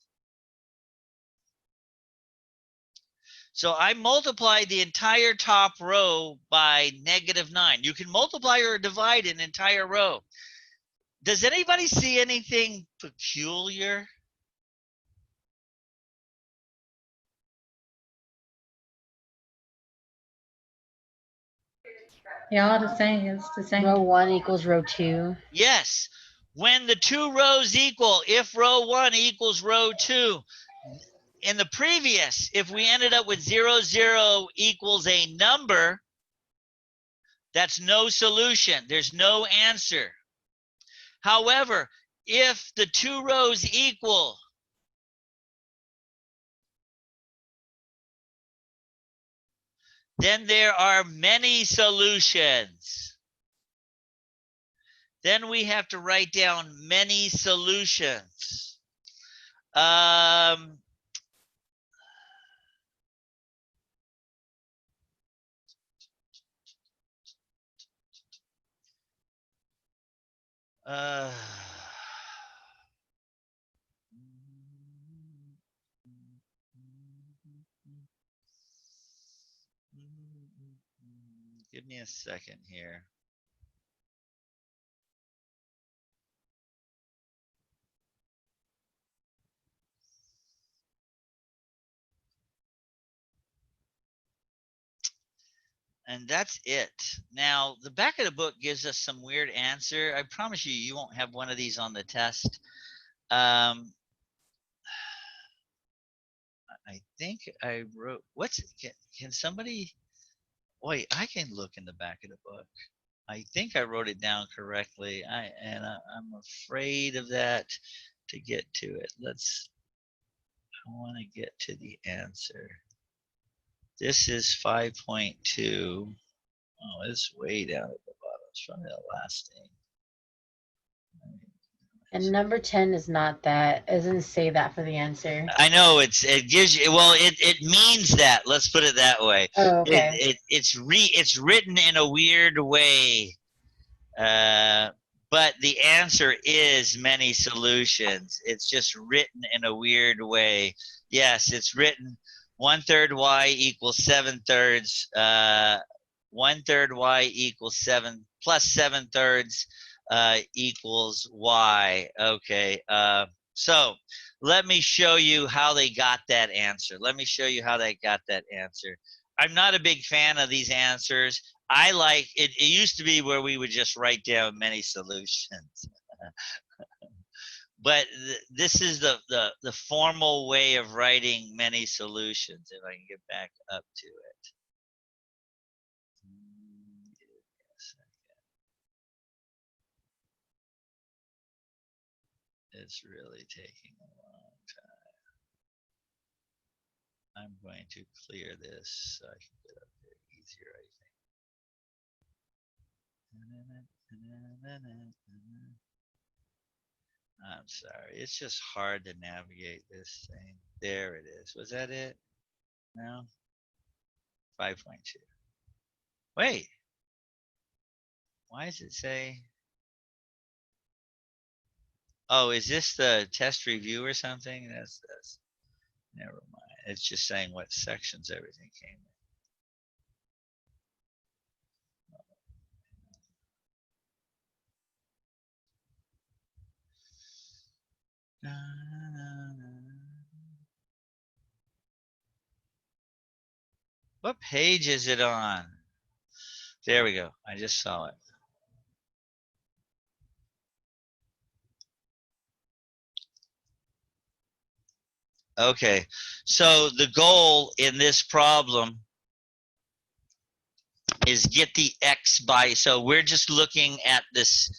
So I multiply the entire top row by negative 9. You can multiply or divide an entire row. Does anybody see anything peculiar? Yeah, all the same. It's the same. Row 1 equals row 2. Yes. When the 2 rows equal, if row 1 equals row 2, in the previous, if we ended up with 0, 0 equals a number, that's no solution. There's no answer. However, if the 2 rows equal, then there are many solutions. Then we have to write down many solutions. Give me a second here. And that's it. Now, the back of the book gives us some weird answer. I promise you, you won't have one of these on the test. I think I wrote, can somebody, wait, I can look in the back of the book. I think I wrote it down correctly. I'm afraid of that to get to it. I want to get to the answer. This is 5.2. Oh, it's way down at the bottom. It's probably the last thing. And number 10 is not that. It doesn't say that for the answer. I know it gives you, well, it means that. Let's put it that way. Oh, okay. It's written in a weird way. But the answer is many solutions. It's just written in a weird way. Yes, it's written 1/3 y equals 7/3. 1/3 y equals 7 plus 7/3 equals y. Okay. So let me show you how they got that answer. Let me show you how they got that answer. I'm not a big fan of these answers. I like it. It used to be where we would just write down many solutions. But this is the formal way of writing many solutions, if I can get back up to it. It's really taking a long time. I'm going to clear this so I can get up there easier, I think. I'm sorry. It's just hard to navigate this thing. There it is. Was that it? No? 5.2. Wait. Why does it say? Oh, is this the test review or something? That's never mind. It's just saying what sections everything came in. What page is it on? There we go. I just saw it. Okay, so the goal in this problem is get the x by, so we're just looking at this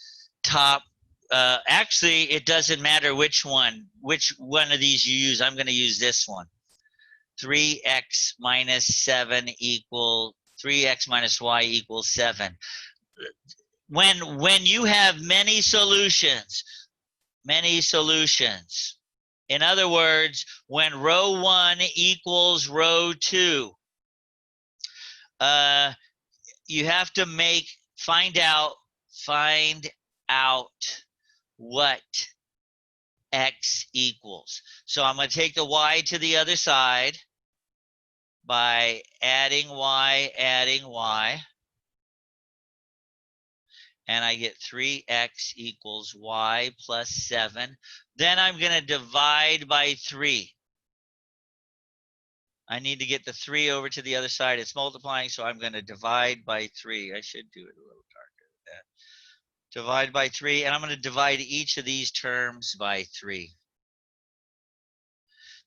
top, actually it doesn't matter which one of these you use. I'm going to use this one. 3x minus 7 equal 3x minus y equals 7. When you have many solutions, in other words, when row 1 equals row 2, you have to find out what x equals. So I'm going to take the y to the other side by adding y, and I get 3x equals y plus 7. Then I'm going to divide by 3. I need to get the 3 over to the other side. It's multiplying, so I'm going to divide by 3. I should do it a little darker than that. Divide by 3, and I'm going to divide each of these terms by 3.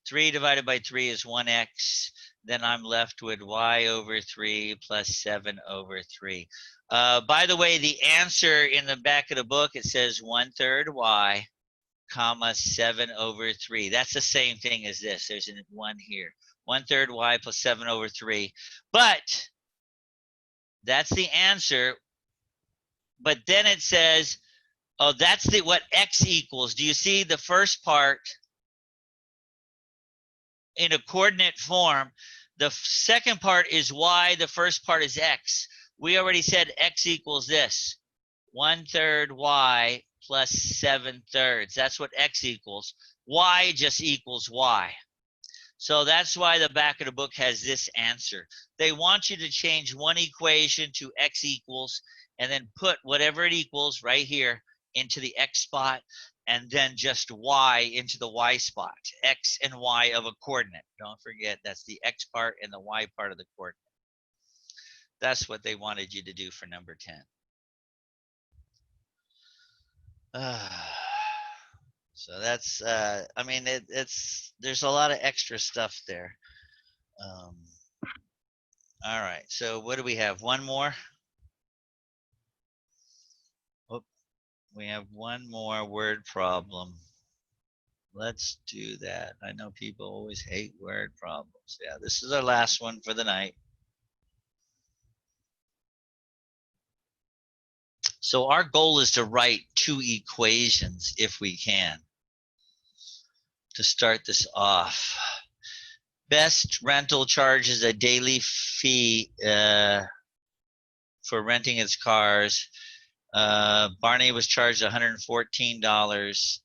3 divided by 3 is 1x. Then I'm left with y over 3 plus 7 over 3. By the way, the answer in the back of the book, it says 1/3 y, comma 7 over 3. That's the same thing as this. There's a 1 here. 1/3 y plus 7 over 3. But that's the answer. But then it says, oh, that's what x equals. Do you see the first part in a coordinate form? The second part is y. The first part is x. We already said x equals this. 1/3 y plus 7/3. That's what x equals. Y just equals y. So that's why the back of the book has this answer. They want you to change one equation to x equals, and then put whatever it equals right here into the x spot, and then just y into the y spot. X and y of a coordinate. Don't forget, that's the x part and the y part of the coordinate. That's what they wanted you to do for number 10. So that's, I mean, there's a lot of extra stuff there. All right, so what do we have? One more? Oh, we have one more word problem. Let's do that. I know people always hate word problems. Yeah, this is our last one for the night. So our goal is to write 2 equations if we can to start this off. Best rental charges a daily fee for renting its cars. Barney was charged $114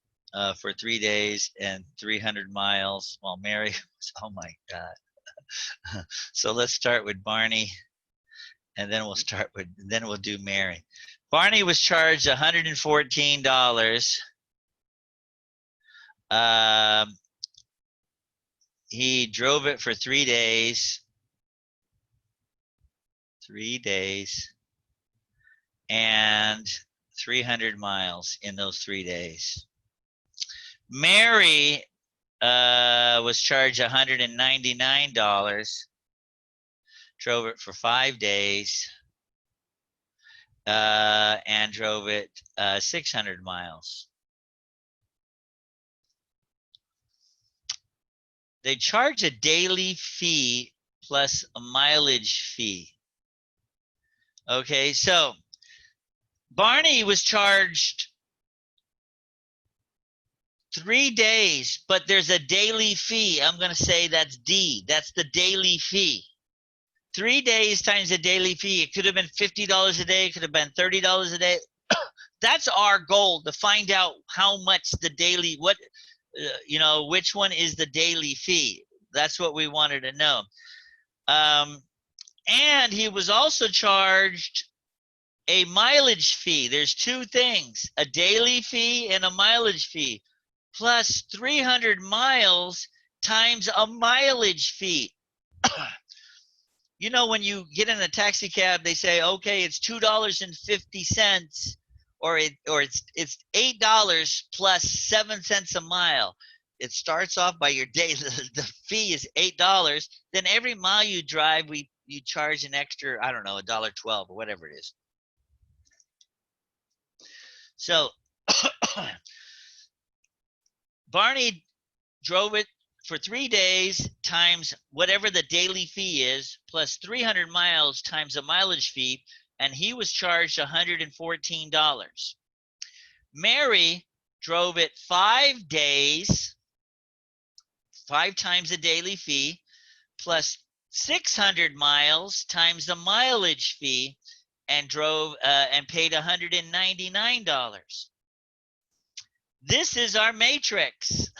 for 3 days and 300 miles, while Mary was, oh my God. So let's start with Barney, and then we'll do Mary. Barney was charged $114. He drove it for 3 days. 3 days, and 300 miles in those 3 days. Mary was charged $199, drove it for 5 days, and drove it 600 miles. They charge a daily fee plus a mileage fee. Okay, so Barney was charged 3 days, but there's a daily fee. I'm going to say that's D. That's the daily fee. 3 days times a daily fee. It could have been $50 a day. It could have been $30 a day. That's our goal, to find out how much the daily, which one is the daily fee. That's what we wanted to know. And he was also charged a mileage fee. There's two things, a daily fee and a mileage fee, plus 300 miles times a mileage fee. You know, when you get in a taxi cab, they say, okay, it's $2.50, or it's $8 plus 7 cents a mile. It starts off by your day. The fee is $8. Then every mile you drive, you charge an extra, I don't know, $1.12 or whatever it is. So Barney drove it for 3 days times whatever the daily fee is, plus 300 miles times a mileage fee, and he was charged $114. Mary drove it 5 days, 5 times a daily fee, plus 600 miles times the mileage fee, and drove and paid $199. This is our matrix.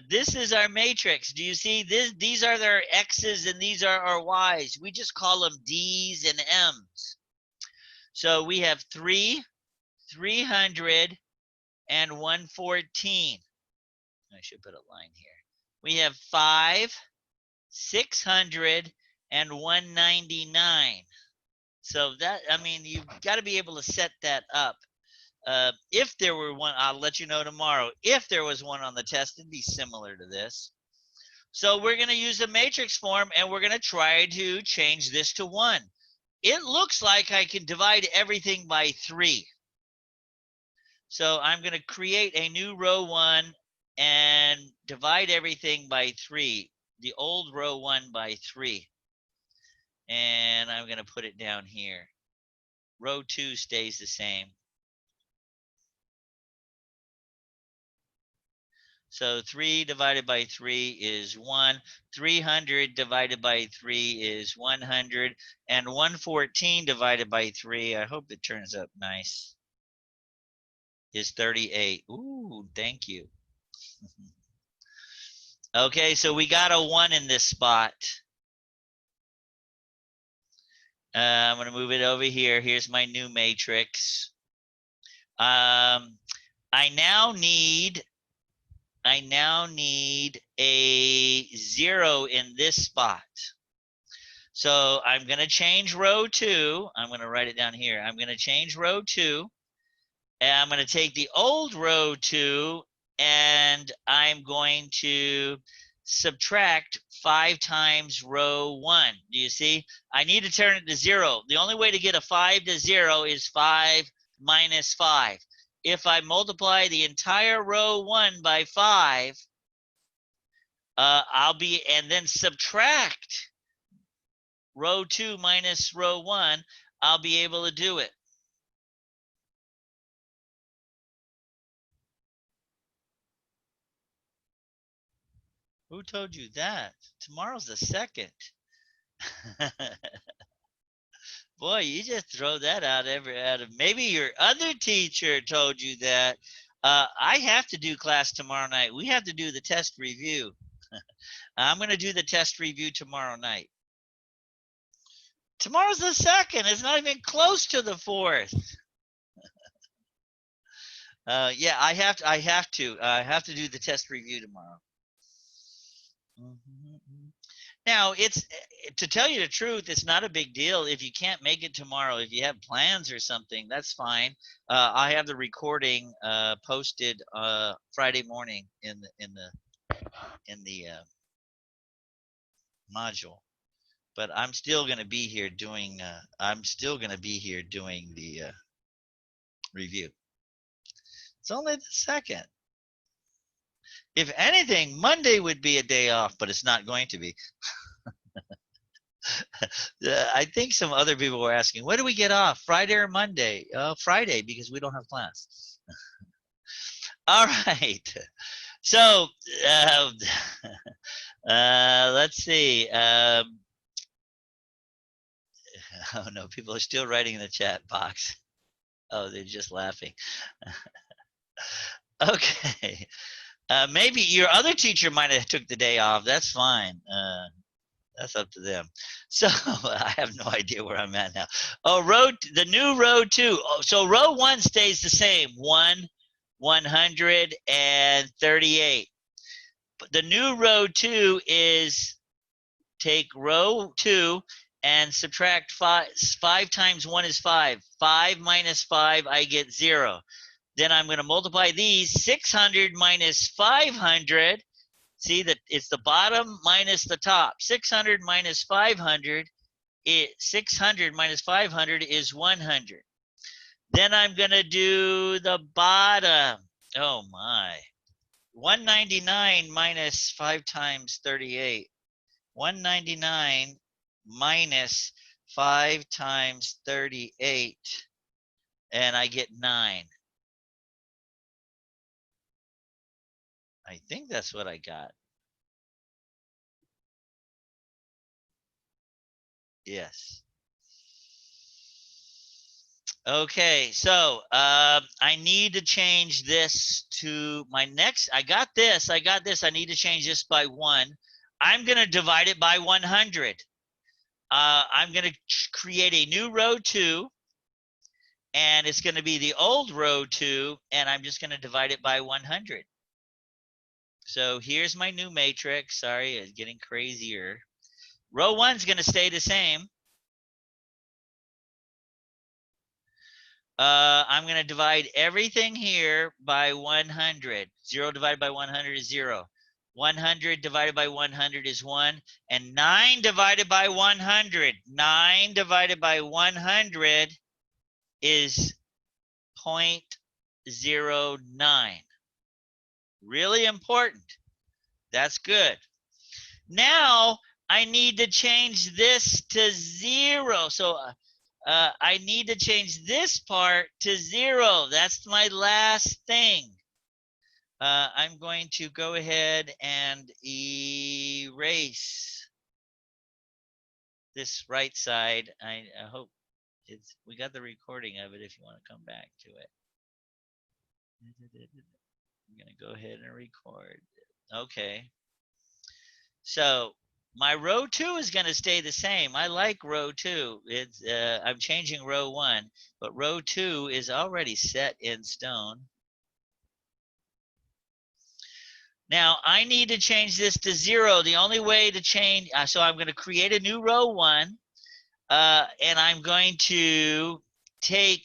This is our matrix. Do you see this? These are their X's and these are our Y's. We just call them D's and M's. So we have 3, 300, and 114. I should put a line here. We have 5, 600, and 199. So that, I mean, you've got to be able to set that up. If there were one, I'll let you know tomorrow. If there was one on the test, it'd be similar to this. So we're going to use a matrix form, and we're going to try to change this to 1. It looks like I can divide everything by 3. So I'm going to create a new row 1 and divide everything by 3, the old row 1 by 3. And I'm going to put it down here. Row 2 stays the same. So 3 divided by 3 is 1. 300 divided by 3 is 100. And 114 divided by 3, I hope it turns up nice, is 38. Ooh, thank you. Okay, so we got a 1 in this spot. I'm going to move it over here. Here's my new matrix. I now need a 0 in this spot. So I'm going to change row 2. I'm going to write it down here. I'm going to change row 2. And I'm going to take the old row 2 and I'm going to subtract 5 times row 1. Do you see? I need to turn it to 0. The only way to get a 5 to 0 is 5 minus 5. If I multiply the entire row 1 by 5, and then subtract row 2 minus row 1, I'll be able to do it. Who told you that? Tomorrow's the 2nd. Boy, you just throw that out maybe your other teacher told you that. I have to do class tomorrow night. We have to do the test review. I'm going to do the test review tomorrow night. Tomorrow's the 2nd. It's not even close to the 4th. Yeah, I have to do the test review tomorrow. Now, it's to tell you the truth, it's not a big deal if you can't make it tomorrow. If you have plans or something, that's fine. I have the recording posted Friday morning in the module. But I'm still going to be here doing. The review. It's only the second. If anything, Monday would be a day off, but it's not going to be. I think some other people were asking, when do we get off, Friday or Monday? Friday, because we don't have class. All right. So let's see. Oh no, people are still writing in the chat box. Oh, they're just laughing. Okay. Maybe your other teacher might have took the day off. That's fine. That's up to them. So I have no idea where I'm at now. Oh, the new row 2. Oh, so row 1 stays the same. 138. But the new row 2 is take row 2 and subtract 5. 5 times 1 is 5. 5 minus 5, I get 0. Then I'm going to multiply these. 600 minus 500. See that it's the bottom minus the top. 600 minus 500. 600 minus 500 is 100. Then I'm going to do the bottom. Oh my. 199 minus 5 times 38. 199 minus 5 times 38. And I get 9. I think that's what I got. Yes. Okay, so I need to change this to my next. I got this. I need to change this by 1. I'm going to divide it by 100. I'm going to create a new row 2. And it's going to be the old row 2. And I'm just going to divide it by 100. So here's my new matrix. Sorry, it's getting crazier. Row 1's going to stay the same. I'm going to divide everything here by 100. 0 divided by 100 is 0. 100 divided by 100 is 1. And 9 divided by 100. 9 divided by 100 is 0.09. Really important. That's good. Now I need to change this to 0. So I need to change this part to 0. That's my last thing. I'm going to go ahead and erase this right side. I hope we got the recording of it if you want to come back to it. I'm going to go ahead and record. Okay. So my row 2 is going to stay the same. I like row 2. I'm changing row 1, but row 2 is already set in stone. Now I need to change this to 0. The only way to change, so I'm going to create a new row 1, and I'm going to take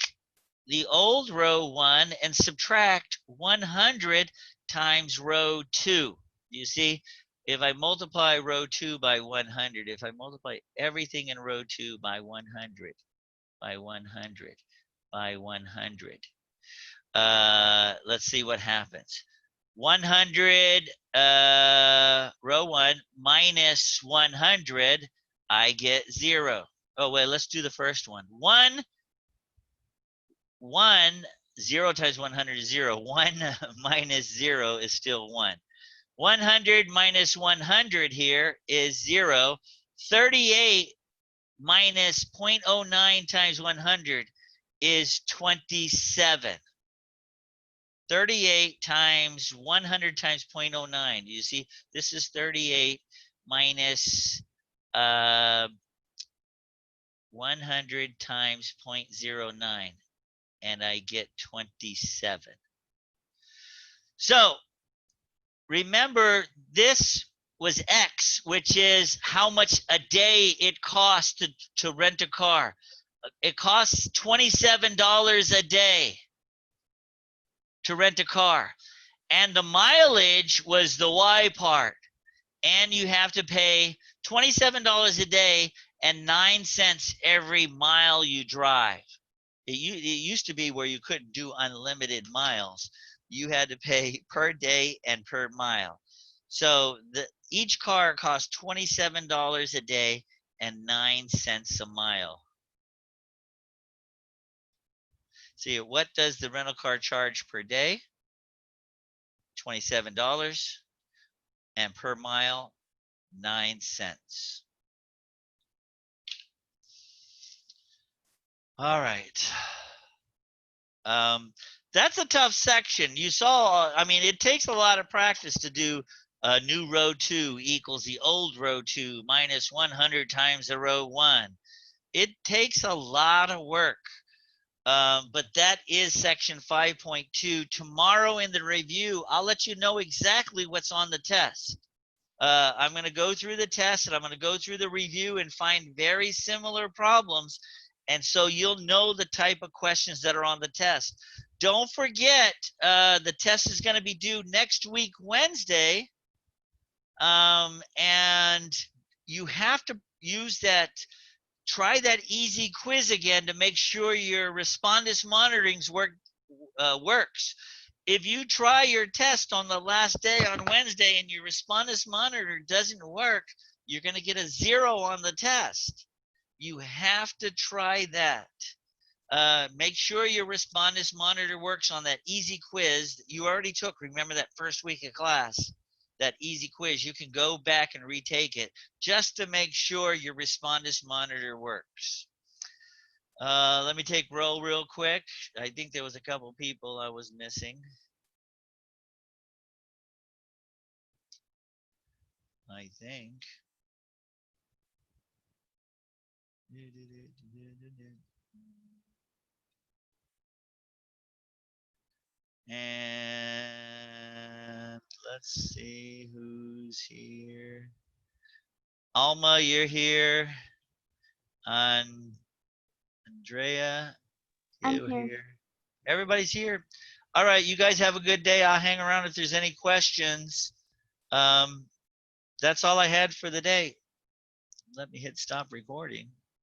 the old row 1 and subtract 100 times row 2. You see? If I multiply row 2 by 100, if I multiply everything in row 2 by 100, by 100, by 100, let's see what happens. 100, row 1 minus 100, I get 0. Oh, wait, let's do the first one. 0 times 100 is 0. 1 minus 0 is still 1. 100 minus 100 here is 0. 38 minus 0.09 times 100 is 27. 38 times 100 times 0.09. You see, this is 38 minus 100 times 0.09, and I get 27. So remember, this was X, which is how much a day it costs to rent a car. It costs $27 a day to rent a car. And the mileage was the Y part. And you have to pay $27 a day and 9 cents every mile you drive. It used to be where you couldn't do unlimited miles. You had to pay per day and per mile. So each car costs $27 a day and 9 cents a mile. See, what does the rental car charge per day? $27, and per mile, 9 cents. All right. That's a tough section. You saw, I mean, it takes a lot of practice to do new row 2 equals the old row 2 minus 100 times the row 1. It takes a lot of work. But that is section 5.2. Tomorrow in the review, I'll let you know exactly what's on the test. I'm going to go through the test and I'm going to go through the review and find very similar problems. And so you'll know the type of questions that are on the test. Don't forget, the test is going to be due next week, Wednesday. And you have to use that, try that easy quiz again to make sure your respondus monitoring works. If you try your test on the last day on Wednesday and your respondus monitor doesn't work, you're going to get a 0 on the test. You have to try that. Make sure your respondus monitor works on that easy quiz that you already took. Remember that first week of class, that easy quiz. You can go back and retake it just to make sure your respondus monitor works. Let me take roll real quick. I think there was a couple people I was missing. I think. And let's see who's here. Alma, you're here. Andrea, you're here. Everybody's here. All right, you guys have a good day. I'll hang around if there's any questions. That's all I had for the day. Let me hit stop recording.